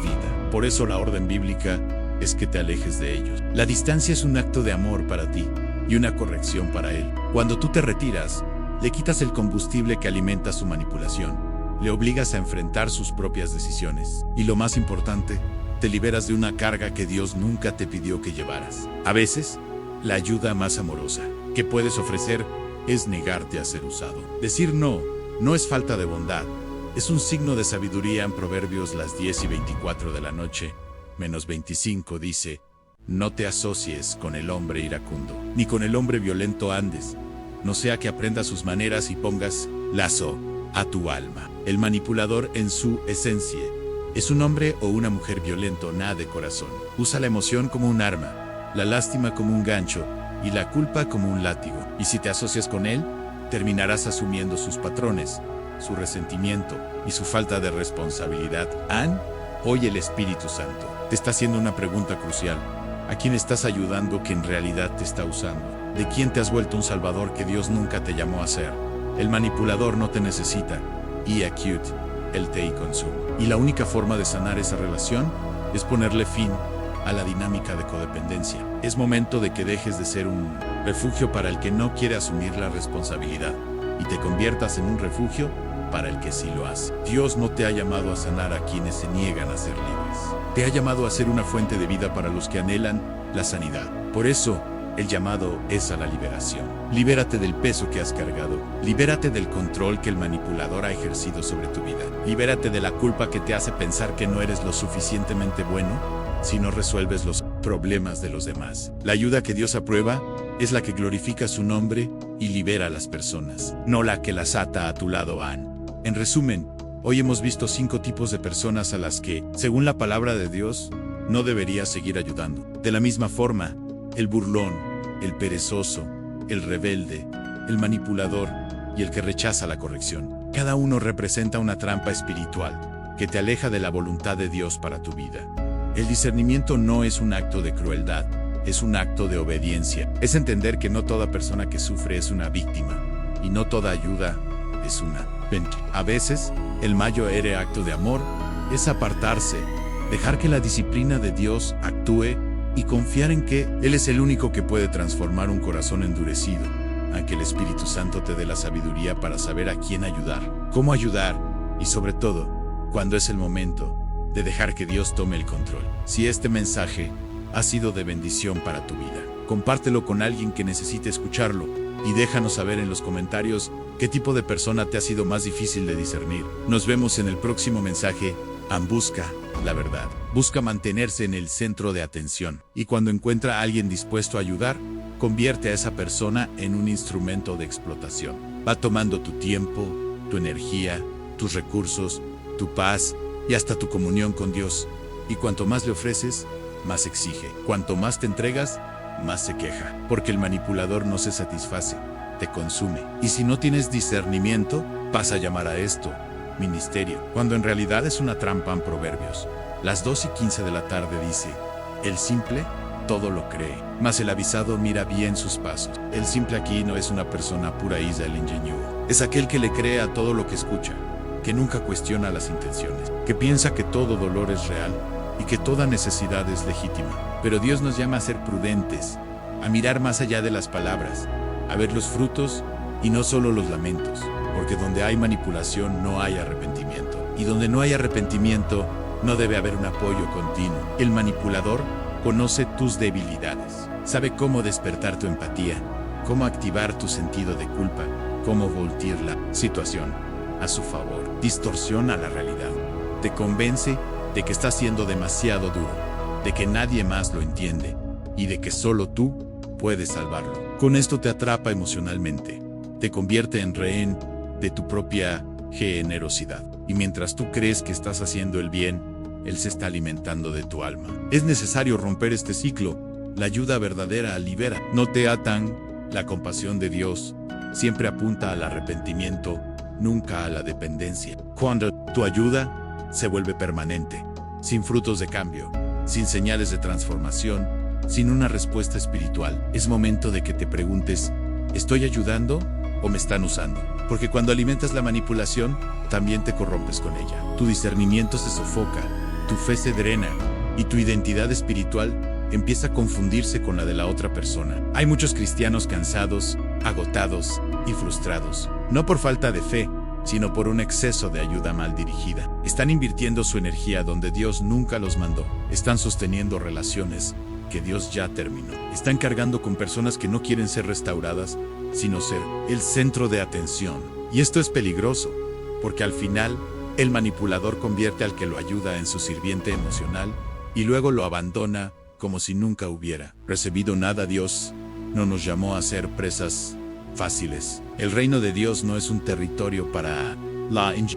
vida. Por eso la orden bíblica es que te alejes de ellos. La distancia es un acto de amor para ti y una corrección para él. Cuando tú te retiras, le quitas el combustible que alimenta su manipulación, le obligas a enfrentar sus propias decisiones. Y lo más importante, te liberas de una carga que Dios nunca te pidió que llevaras. A veces, la ayuda más amorosa que puedes ofrecer es negarte a ser usado. Decir no es falta de bondad, es un signo de sabiduría. En Proverbios las 10:24 de la noche, -25 dice: no te asocies con el hombre iracundo, ni con el hombre violento andes, no sea que aprendas sus maneras y pongas lazo a tu alma. El manipulador en su esencia es un hombre o una mujer violento, nada de corazón. Usa la emoción como un arma, la lástima como un gancho y la culpa como un látigo. Y si te asocias con él, terminarás asumiendo sus patrones, su resentimiento y su falta de responsabilidad. Hoy el Espíritu Santo te está haciendo una pregunta crucial. ¿A quién estás ayudando que en realidad te está usando? ¿De quién te has vuelto un salvador que Dios nunca te llamó a ser? El manipulador no te necesita, y acute, él te consume. Y la única forma de sanar esa relación es ponerle fin a la dinámica de codependencia. Es momento de que dejes de ser un refugio para el que no quiere asumir la responsabilidad y te conviertas en un refugio para el que sí lo hace. Dios no te ha llamado a sanar a quienes se niegan a ser libres. Te ha llamado a ser una fuente de vida para los que anhelan la sanidad. Por eso, el llamado es a la liberación. Libérate del peso que has cargado. Libérate del control que el manipulador ha ejercido sobre tu vida. Libérate de la culpa que te hace pensar que no eres lo suficientemente bueno si no resuelves los problemas de los demás. La ayuda que Dios aprueba es la que glorifica su nombre y libera a las personas, no la que las ata a tu lado. En resumen, hoy hemos visto 5 tipos de personas a las que, según la palabra de Dios, no deberías seguir ayudando. De la misma forma, el burlón, el perezoso, el rebelde, el manipulador y el que rechaza la corrección. Cada uno representa una trampa espiritual que te aleja de la voluntad de Dios para tu vida. El discernimiento no es un acto de crueldad, es un acto de obediencia. Es entender que no toda persona que sufre es una víctima y no toda ayuda es una venta. A veces, el mayor acto de amor es apartarse, dejar que la disciplina de Dios actúe y confiar en que Él es el único que puede transformar un corazón endurecido, aunque el Espíritu Santo te dé la sabiduría para saber a quién ayudar, cómo ayudar y sobre todo, cuando es el momento de dejar que Dios tome el control. Si este mensaje ha sido de bendición para tu vida, compártelo con alguien que necesite escucharlo y déjanos saber en los comentarios qué tipo de persona te ha sido más difícil de discernir. Nos vemos en el próximo mensaje. Busca la verdad. Busca mantenerse en el centro de atención. Y cuando encuentra a alguien dispuesto a ayudar, convierte a esa persona en un instrumento de explotación. Va tomando tu tiempo, tu energía, tus recursos, tu paz y hasta tu comunión con Dios. Y cuanto más le ofreces, más exige. Cuanto más te entregas, más se queja. Porque el manipulador no se satisface, te consume. Y si no tienes discernimiento, vas a llamar a esto ministerio, cuando en realidad es una trampa. En Proverbios, las 2:15 de la tarde dice: el simple todo lo cree, mas el avisado mira bien sus pasos. El simple aquí no es una persona pura isla el ingenuo. Es aquel que le cree a todo lo que escucha, que nunca cuestiona las intenciones, que piensa que todo dolor es real y que toda necesidad es legítima. Pero Dios nos llama a ser prudentes, a mirar más allá de las palabras, a ver los frutos y no solo los lamentos. Porque donde hay manipulación no hay arrepentimiento. Y donde no hay arrepentimiento, no debe haber un apoyo continuo. El manipulador conoce tus debilidades. Sabe cómo despertar tu empatía, cómo activar tu sentido de culpa, cómo voltear la situación a su favor. Distorsiona la realidad. Te convence de que estás siendo demasiado duro, de que nadie más lo entiende y de que solo tú puedes salvarlo. Con esto te atrapa emocionalmente. Te convierte en rehén de tu propia generosidad. Y mientras tú crees que estás haciendo el bien, Él se está alimentando de tu alma. Es necesario romper este ciclo. La ayuda verdadera libera. No te atan. La compasión de Dios siempre apunta al arrepentimiento, nunca a la dependencia. Cuando tu ayuda se vuelve permanente, sin frutos de cambio, sin señales de transformación, sin una respuesta espiritual, es momento de que te preguntes: ¿estoy ayudando o me están usando? Porque cuando alimentas la manipulación, también te corrompes con ella. Tu discernimiento se sofoca, tu fe se drena y tu identidad espiritual empieza a confundirse con la de la otra persona. Hay muchos cristianos cansados, agotados y frustrados, no por falta de fe, sino por un exceso de ayuda mal dirigida. Están invirtiendo su energía donde Dios nunca los mandó. Están sosteniendo relaciones que Dios ya terminó. Están cargando con personas que no quieren ser restauradas, sino ser el centro de atención. Y esto es peligroso, porque al final, el manipulador convierte al que lo ayuda en su sirviente emocional y luego lo abandona como si nunca hubiera recibido nada. Dios no nos llamó a ser presas fáciles. El reino de Dios no es un territorio para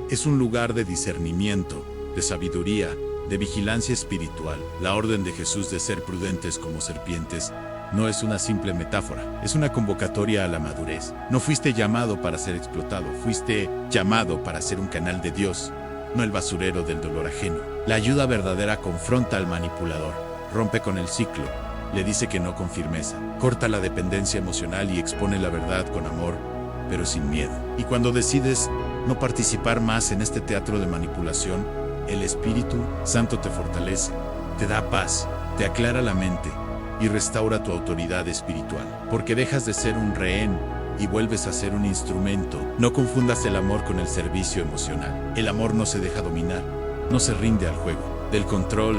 es un lugar de discernimiento, de sabiduría, de vigilancia espiritual. La orden de Jesús de ser prudentes como serpientes no es una simple metáfora, es una convocatoria a la madurez. No fuiste llamado para ser explotado, fuiste llamado para ser un canal de Dios, no el basurero del dolor ajeno. La ayuda verdadera confronta al manipulador, rompe con el ciclo, le dice que no con firmeza, corta la dependencia emocional y expone la verdad con amor, pero sin miedo. Y cuando decides no participar más en este teatro de manipulación, el Espíritu Santo te fortalece, te da paz, te aclara la mente y restaura tu autoridad espiritual, porque dejas de ser un rehén y vuelves a ser un instrumento. No confundas el amor con el servicio emocional. El amor no se deja dominar, no se rinde al juego. Del control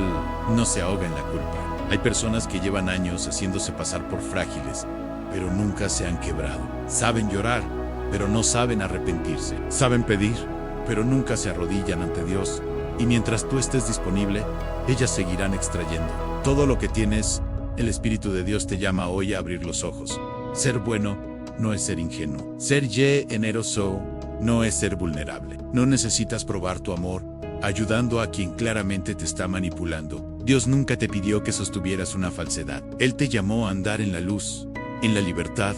no se ahoga en la culpa. Hay personas que llevan años haciéndose pasar por frágiles, pero nunca se han quebrado. Saben llorar, pero no saben arrepentirse. Saben pedir, pero nunca se arrodillan ante Dios. Y mientras tú estés disponible, ellas seguirán extrayendo. Todo lo que tienes, el Espíritu de Dios te llama hoy a abrir los ojos. Ser bueno no es ser ingenuo. Ser generoso no es ser vulnerable. No necesitas probar tu amor ayudando a quien claramente te está manipulando. Dios nunca te pidió que sostuvieras una falsedad. Él te llamó a andar en la luz, en la libertad,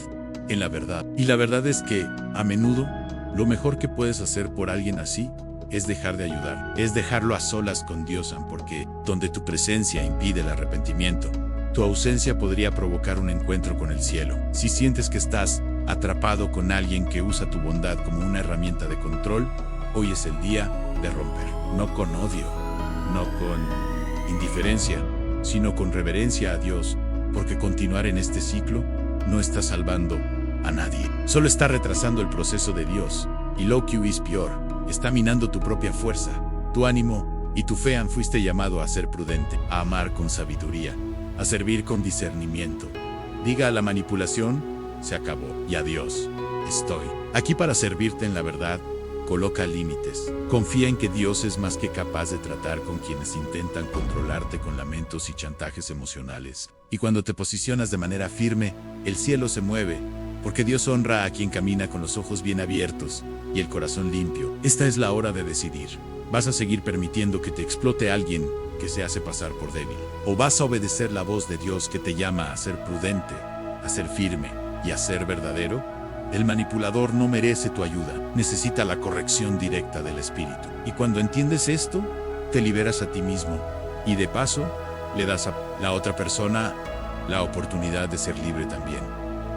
en la verdad. Y la verdad es que, a menudo, lo mejor que puedes hacer por alguien así es dejar de ayudar. Es dejarlo a solas con Dios, porque donde tu presencia impide el arrepentimiento, tu ausencia podría provocar un encuentro con el cielo. Si sientes que estás atrapado con alguien que usa tu bondad como una herramienta de control, hoy es el día de romper. No con odio, no con indiferencia, sino con reverencia a Dios, porque continuar en este ciclo no está salvando a nadie. Solo está retrasando el proceso de Dios, y lo que es peor, está minando tu propia fuerza, tu ánimo y tu fe. Fuiste llamado a ser prudente, a amar con sabiduría, a servir con discernimiento. Diga a la manipulación: se acabó. Y adiós. Estoy aquí para servirte en la verdad. Coloca límites. Confía en que Dios es más que capaz de tratar con quienes intentan controlarte con lamentos y chantajes emocionales. Y cuando te posicionas de manera firme, el cielo se mueve, porque Dios honra a quien camina con los ojos bien abiertos y el corazón limpio. Esta es la hora de decidir. ¿Vas a seguir permitiendo que te explote alguien que se hace pasar por débil? ¿O vas a obedecer la voz de Dios que te llama a ser prudente, a ser firme y a ser verdadero? El manipulador no merece tu ayuda, necesita la corrección directa del Espíritu. Y cuando entiendes esto, te liberas a ti mismo y de paso, le das a la otra persona la oportunidad de ser libre también.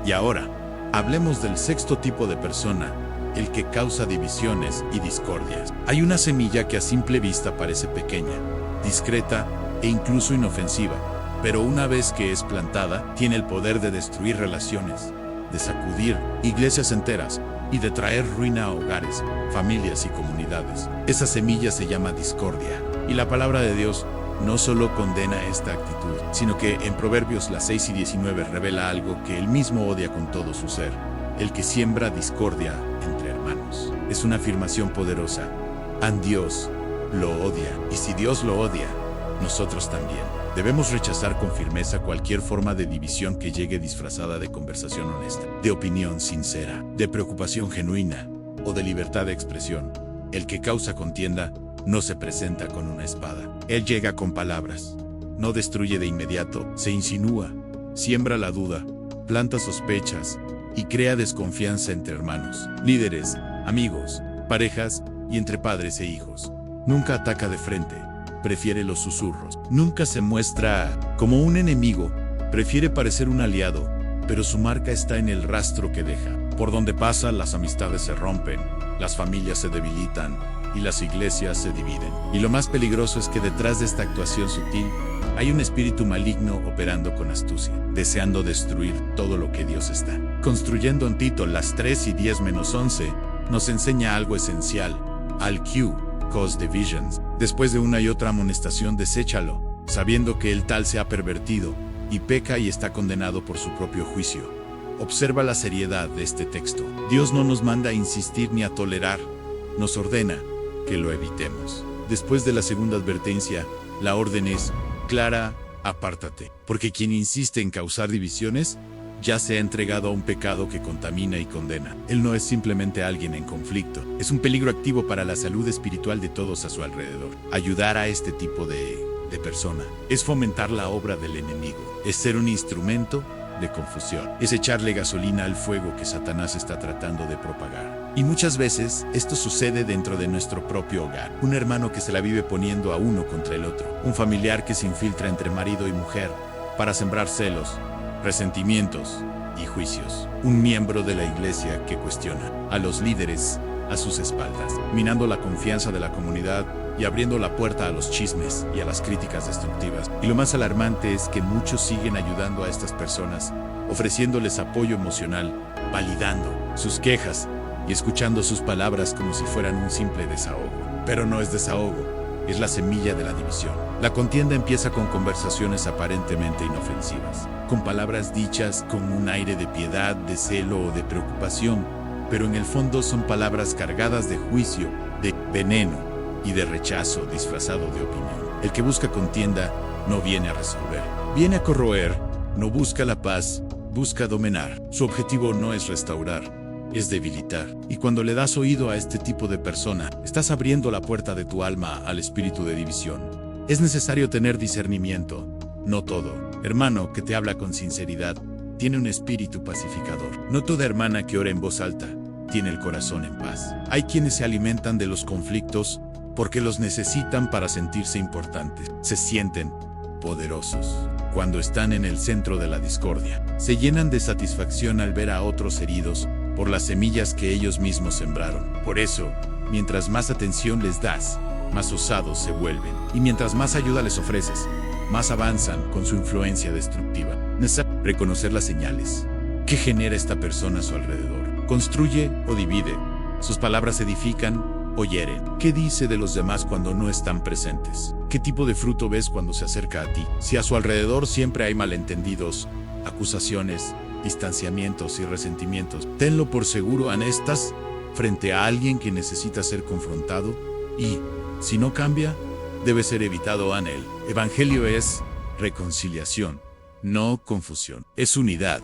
Y ahora, hablemos del sexto tipo de persona, el que causa divisiones y discordias. Hay una semilla que a simple vista parece pequeña, discreta e incluso inofensiva, pero una vez que es plantada, tiene el poder de destruir relaciones, de sacudir iglesias enteras y de traer ruina a hogares, familias y comunidades. Esa semilla se llama discordia. Y la palabra de Dios no solo condena esta actitud, sino que en Proverbios las 6 y 19 revela algo que él mismo odia con todo su ser. El que siembra discordia entre hermanos. Es una afirmación poderosa. Dios lo odia. Y si Dios lo odia, nosotros también. Debemos rechazar con firmeza cualquier forma de división que llegue disfrazada de conversación honesta, de opinión sincera, de preocupación genuina o de libertad de expresión. El que causa contienda no se presenta con una espada. Él llega con palabras. No destruye de inmediato, se insinúa, siembra la duda, planta sospechas y crea desconfianza entre hermanos, líderes, amigos, parejas y entre padres e hijos. Nunca ataca de frente. Prefiere los susurros. Nunca se muestra como un enemigo. Prefiere parecer un aliado, pero su marca está en el rastro que deja. Por donde pasa, las amistades se rompen, las familias se debilitan y las iglesias se dividen. Y lo más peligroso es que detrás de esta actuación sutil hay un espíritu maligno operando con astucia, deseando destruir todo lo que Dios está construyendo. En Tito las 3 y 10-11 nos enseña algo esencial. Al Q. Cause divisions. Después de una y otra amonestación, deséchalo, sabiendo que el tal se ha pervertido y peca y está condenado por su propio juicio. Observa la seriedad de este texto. Dios no nos manda a insistir ni a tolerar, nos ordena que lo evitemos. Después de la segunda advertencia, la orden es clara: apártate, porque quien insiste en causar divisiones ya se ha entregado a un pecado que contamina y condena. Él no es simplemente alguien en conflicto, es un peligro activo para la salud espiritual de todos a su alrededor. Ayudar a este tipo de persona es fomentar la obra del enemigo, es ser un instrumento de confusión, es echarle gasolina al fuego que Satanás está tratando de propagar. Y muchas veces esto sucede dentro de nuestro propio hogar. Un hermano que se la vive poniendo a uno contra el otro, un familiar que se infiltra entre marido y mujer para sembrar celos, resentimientos y juicios. Un miembro de la iglesia que cuestiona a los líderes a sus espaldas, minando la confianza de la comunidad y abriendo la puerta a los chismes y a las críticas destructivas. Y lo más alarmante es que muchos siguen ayudando a estas personas, ofreciéndoles apoyo emocional, validando sus quejas y escuchando sus palabras como si fueran un simple desahogo. Pero no es desahogo, es la semilla de la división. La contienda empieza con conversaciones aparentemente inofensivas, con palabras dichas con un aire de piedad, de celo o de preocupación, pero en el fondo son palabras cargadas de juicio, de veneno y de rechazo disfrazado de opinión. El que busca contienda no viene a resolver, viene a corroer, no busca la paz, busca dominar. Su objetivo no es restaurar, es debilitar. Y cuando le das oído a este tipo de persona, estás abriendo la puerta de tu alma al espíritu de división. Es necesario tener discernimiento. No todo hermano que te habla con sinceridad tiene un espíritu pacificador. No toda hermana que ora en voz alta tiene el corazón en paz. Hay quienes se alimentan de los conflictos porque los necesitan para sentirse importantes. Se sienten poderosos cuando están en el centro de la discordia. Se llenan de satisfacción al ver a otros heridos por las semillas que ellos mismos sembraron. Por eso, mientras más atención les das, más osados se vuelven. Y mientras más ayuda les ofreces, más avanzan con su influencia destructiva. Necesita reconocer las señales que genera esta persona a su alrededor. Construye o divide. Sus palabras edifican o hieren? ¿Qué dice de los demás cuando no están presentes? ¿Qué tipo de fruto ves cuando se acerca a ti? Si a su alrededor siempre hay malentendidos, acusaciones, distanciamientos y resentimientos, tenlo por seguro en estas frente a alguien que necesita ser confrontado y, si no cambia, debe ser evitado en él. Evangelio es reconciliación, no confusión. Es unidad,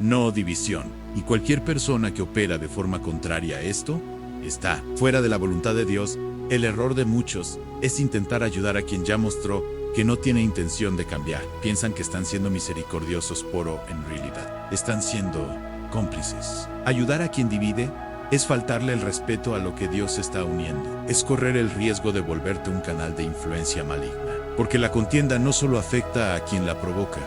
no división. Y cualquier persona que opera de forma contraria a esto, está fuera de la voluntad de Dios. El error de muchos es intentar ayudar a quien ya mostró que no tiene intención de cambiar. Piensan que están siendo misericordiosos, pero en realidad están siendo cómplices. Ayudar a quien divide es faltarle el respeto a lo que Dios está uniendo. Es correr el riesgo de volverte un canal de influencia maligna. Porque la contienda no solo afecta a quien la provoca,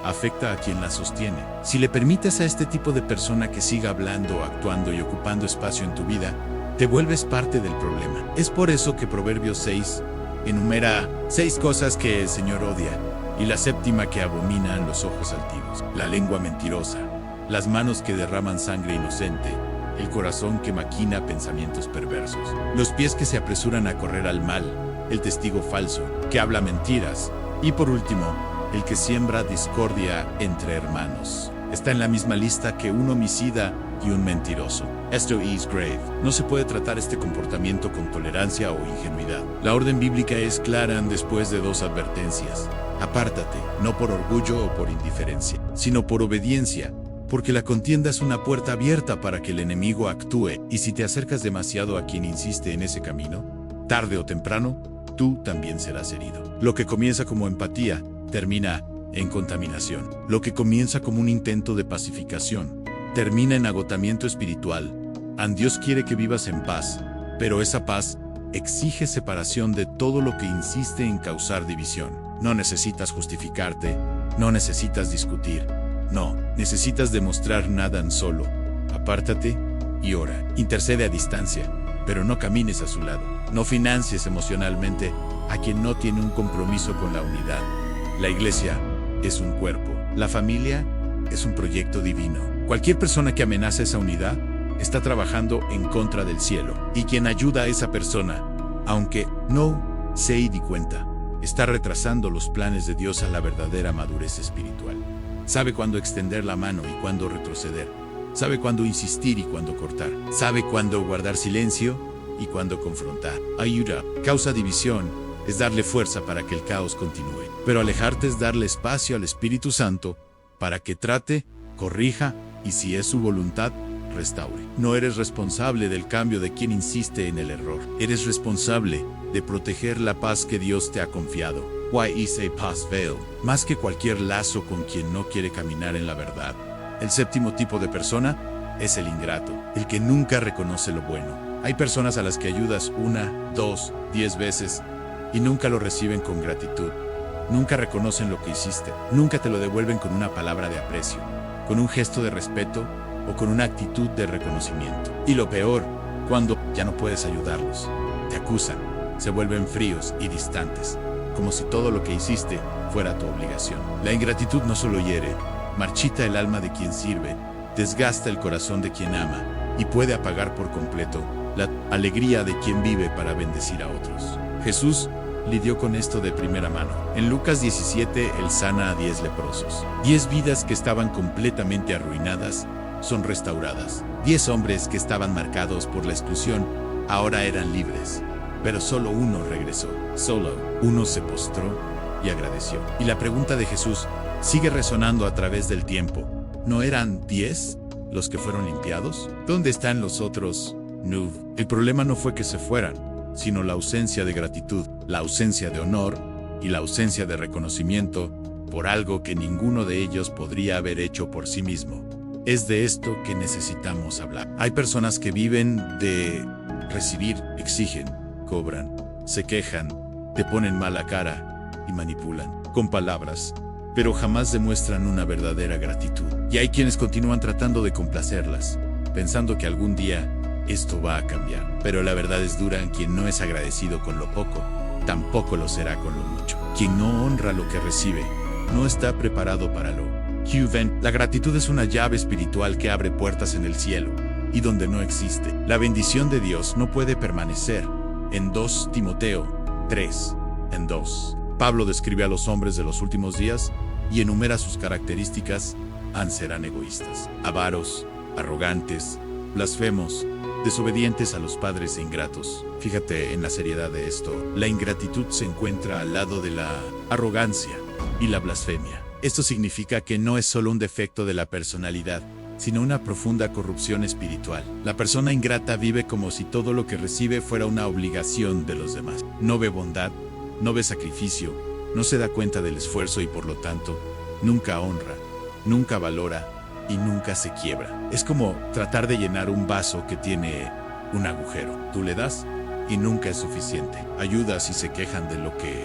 afecta a quien la sostiene. Si le permites a este tipo de persona que siga hablando, actuando y ocupando espacio en tu vida, te vuelves parte del problema. Es por eso que Proverbios 6 enumera 6 cosas que el Señor odia, y la séptima que abominan los ojos altivos: la lengua mentirosa, las manos que derraman sangre inocente, el corazón que maquina pensamientos perversos, los pies que se apresuran a correr al mal, el testigo falso, que habla mentiras, y por último, el que siembra discordia entre hermanos. Está en la misma lista que un homicida y un mentiroso. Esto es grave. No se puede tratar este comportamiento con tolerancia o ingenuidad. La orden bíblica es clara después de 2 advertencias. Apártate, no por orgullo o por indiferencia, sino por obediencia, porque la contienda es una puerta abierta para que el enemigo actúe, y si te acercas demasiado a quien insiste en ese camino, tarde o temprano, tú también serás herido. Lo que comienza como empatía, termina en contaminación. Lo que comienza como un intento de pacificación, termina en agotamiento espiritual. Dios quiere que vivas en paz, pero esa paz exige separación de todo lo que insiste en causar división. No necesitas justificarte, no necesitas discutir, no necesitas demostrar nada en solo. Apártate y ora. Intercede a distancia, pero no camines a su lado. No financies emocionalmente a quien no tiene un compromiso con la unidad. La iglesia es un cuerpo. La familia es un proyecto divino. Cualquier persona que amenaza esa unidad está trabajando en contra del cielo. Y quien ayuda a esa persona, aunque no se di cuenta, está retrasando los planes de Dios a la verdadera madurez espiritual. Sabe cuándo extender la mano y cuándo retroceder. Sabe cuándo insistir y cuándo cortar. Sabe cuándo guardar silencio y cuándo confrontar. Ayuda causa división. Es darle fuerza para que el caos continúe. Pero alejarte es darle espacio al Espíritu Santo para que trate, corrija y, si es su voluntad, restaure. No eres responsable del cambio de quien insiste en el error. Eres responsable de proteger la paz que Dios te ha confiado. Why is a paz veil? Más que cualquier lazo con quien no quiere caminar en la verdad. El séptimo tipo de persona es el ingrato, el que nunca reconoce lo bueno. Hay personas a las que ayudas 1, 2, 10 veces y nunca lo reciben con gratitud. Nunca reconocen lo que hiciste. Nunca te lo devuelven con una palabra de aprecio, con un gesto de respeto o con una actitud de reconocimiento. Y lo peor, cuando ya no puedes ayudarlos, te acusan, se vuelven fríos y distantes, como si todo lo que hiciste fuera tu obligación. La ingratitud no solo hiere, marchita el alma de quien sirve, desgasta el corazón de quien ama y puede apagar por completo la alegría de quien vive para bendecir a otros. Jesús lidió con esto de primera mano. En Lucas 17, Él sana a 10 leprosos. 10 vidas que estaban completamente arruinadas son restauradas. 10 hombres que estaban marcados por la exclusión ahora eran libres. Pero solo uno regresó. Solo uno se postró y agradeció. Y la pregunta de Jesús sigue resonando a través del tiempo. ¿No eran 10 los que fueron limpiados? ¿Dónde están los otros 9? El problema no fue que se fueran, sino la ausencia de gratitud, la ausencia de honor y la ausencia de reconocimiento por algo que ninguno de ellos podría haber hecho por sí mismo. Es de esto que necesitamos hablar. Hay personas que viven de recibir, exigen, cobran, se quejan, te ponen mala cara y manipulan con palabras, pero jamás demuestran una verdadera gratitud. Y hay quienes continúan tratando de complacerlas, pensando que algún día esto va a cambiar. Pero la verdad es dura: quien no es agradecido con lo poco, tampoco lo será con lo mucho. Quien no honra lo que recibe, no está preparado para lo. La gratitud es una llave espiritual que abre puertas en el cielo y donde no existe. La bendición de Dios no puede permanecer. En 2 Timoteo 3, en 2. Pablo describe a los hombres de los últimos días y enumera sus características. Serán egoístas, avaros, arrogantes, blasfemos, desobedientes a los padres e ingratos. Fíjate en la seriedad de esto. La ingratitud se encuentra al lado de la arrogancia y la blasfemia. Esto significa que no es solo un defecto de la personalidad, sino una profunda corrupción espiritual. La persona ingrata vive como si todo lo que recibe fuera una obligación de los demás. No ve bondad, no ve sacrificio, no se da cuenta del esfuerzo y por lo tanto, nunca honra, nunca valora y nunca se quiebra. Es como tratar de llenar un vaso que tiene un agujero. Tú le das y nunca es suficiente. Ayudas y se quejan de lo que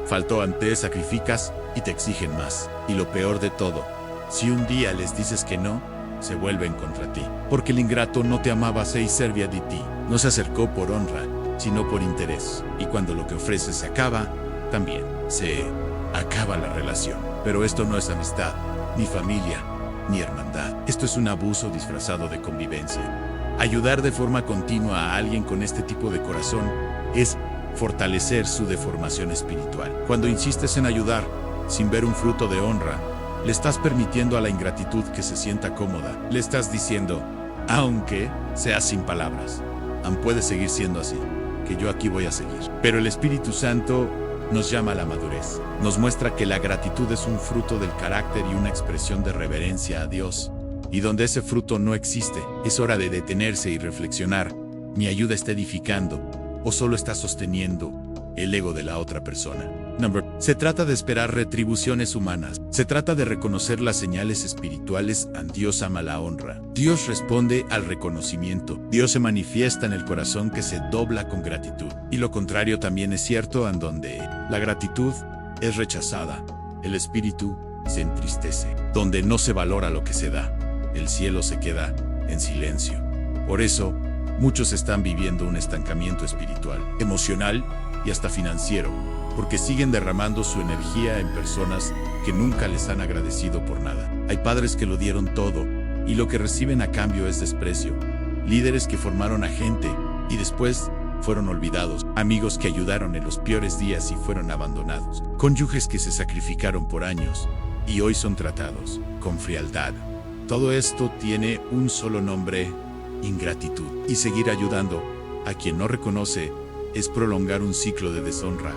faltó antes, sacrificas y te exigen más. Y lo peor de todo, si un día les dices que no, se vuelven contra ti. Porque el ingrato no te amaba y servía de ti. No se acercó por honra, sino por interés. Y cuando lo que ofreces se acaba, también se acaba la relación. Pero esto no es amistad, ni familia, ni hermandad. Esto es un abuso disfrazado de convivencia. Ayudar de forma continua a alguien con este tipo de corazón es fortalecer su deformación espiritual. Cuando insistes en ayudar sin ver un fruto de honra, le estás permitiendo a la ingratitud que se sienta cómoda. Le estás diciendo, aunque sea sin palabras, puede seguir siendo así, que yo aquí voy a seguir. Pero el Espíritu Santo nos llama a la madurez. Nos muestra que la gratitud es un fruto del carácter y una expresión de reverencia a Dios. Y donde ese fruto no existe, es hora de detenerse y reflexionar. ¿Mi ayuda está edificando o solo está sosteniendo el ego de la otra persona? Se trata de esperar retribuciones humanas. Se trata de reconocer las señales espirituales. Dios ama la honra. Dios responde al reconocimiento. Dios se manifiesta en el corazón que se dobla con gratitud. Y lo contrario también es cierto, en donde la gratitud es rechazada, el espíritu se entristece. Donde no se valora lo que se da, el cielo se queda en silencio. Por eso, muchos están viviendo un estancamiento espiritual, emocional y hasta financiero, porque siguen derramando su energía en personas que nunca les han agradecido por nada. Hay padres que lo dieron todo y lo que reciben a cambio es desprecio. Líderes que formaron a gente y después fueron olvidados. Amigos que ayudaron en los peores días y fueron abandonados. Cónyuges que se sacrificaron por años y hoy son tratados con frialdad. Todo esto tiene un solo nombre: ingratitud. Y seguir ayudando a quien no reconoce es prolongar un ciclo de deshonra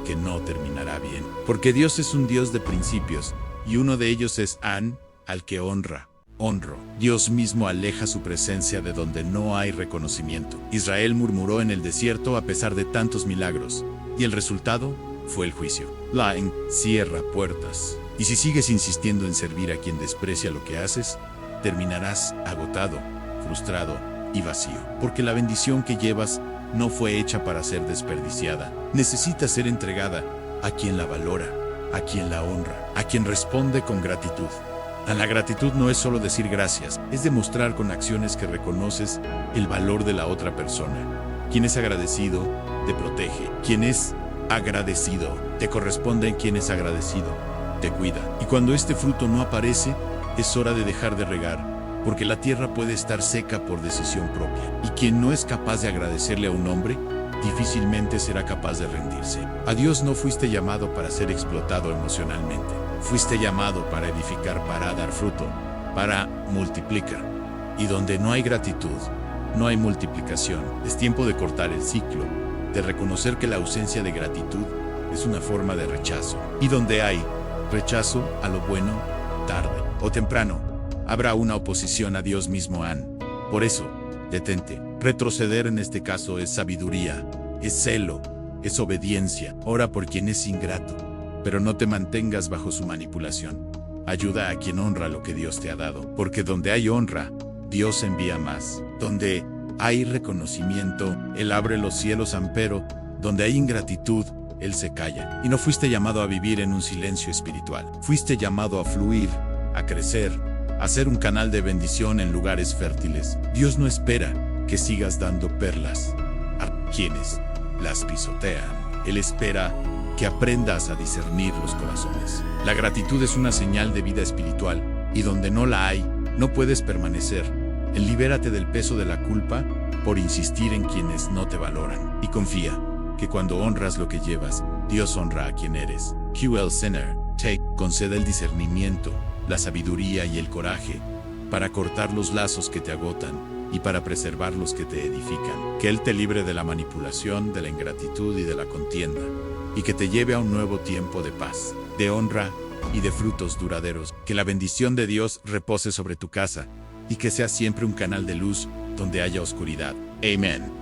que no terminará bien. Porque Dios es un Dios de principios, y uno de ellos es al que honra. Honro. Dios mismo aleja su presencia de donde no hay reconocimiento. Israel murmuró en el desierto a pesar de tantos milagros, y el resultado fue el juicio. La cierra puertas. Y si sigues insistiendo en servir a quien desprecia lo que haces, terminarás agotado, frustrado y vacío. Porque la bendición que llevas no fue hecha para ser desperdiciada. Necesita ser entregada a quien la valora, a quien la honra, a quien responde con gratitud. La gratitud no es solo decir gracias, es demostrar con acciones que reconoces el valor de la otra persona. Quien es agradecido, te protege. Quien es agradecido, te corresponde en quien es agradecido, te cuida. Y cuando este fruto no aparece, es hora de dejar de regar, porque la tierra puede estar seca por decisión propia. Y quien no es capaz de agradecerle a un hombre, difícilmente será capaz de rendirse. A Dios no fuiste llamado para ser explotado emocionalmente. Fuiste llamado para edificar, para dar fruto, para multiplicar. Y donde no hay gratitud, no hay multiplicación. Es tiempo de cortar el ciclo, de reconocer que la ausencia de gratitud es una forma de rechazo. Y donde hay rechazo a lo bueno, tarde o temprano, habrá una oposición a Dios mismo. Por eso, detente. Retroceder en este caso es sabiduría, es celo, es obediencia. Ora por quien es ingrato, pero no te mantengas bajo su manipulación. Ayuda a quien honra lo que Dios te ha dado, porque donde hay honra, Dios envía más. Donde hay reconocimiento, Él abre los cielos, pero donde hay ingratitud, Él se calla. Y no fuiste llamado a vivir en un silencio espiritual. Fuiste llamado a fluir, a crecer, a ser un canal de bendición en lugares fértiles. Dios no espera que sigas dando perlas a quienes las pisotean. Él espera que aprendas a discernir los corazones. La gratitud es una señal de vida espiritual, y donde no la hay, no puedes permanecer. Libérate del peso de la culpa por insistir en quienes no te valoran. Y confía que cuando honras lo que llevas, Dios honra a quien eres. QL Sinner, Take, concede el discernimiento, la sabiduría y el coraje para cortar los lazos que te agotan y para preservar los que te edifican. Que Él te libre de la manipulación, de la ingratitud y de la contienda, y que te lleve a un nuevo tiempo de paz, de honra y de frutos duraderos. Que la bendición de Dios repose sobre tu casa y que sea siempre un canal de luz donde haya oscuridad. Amén.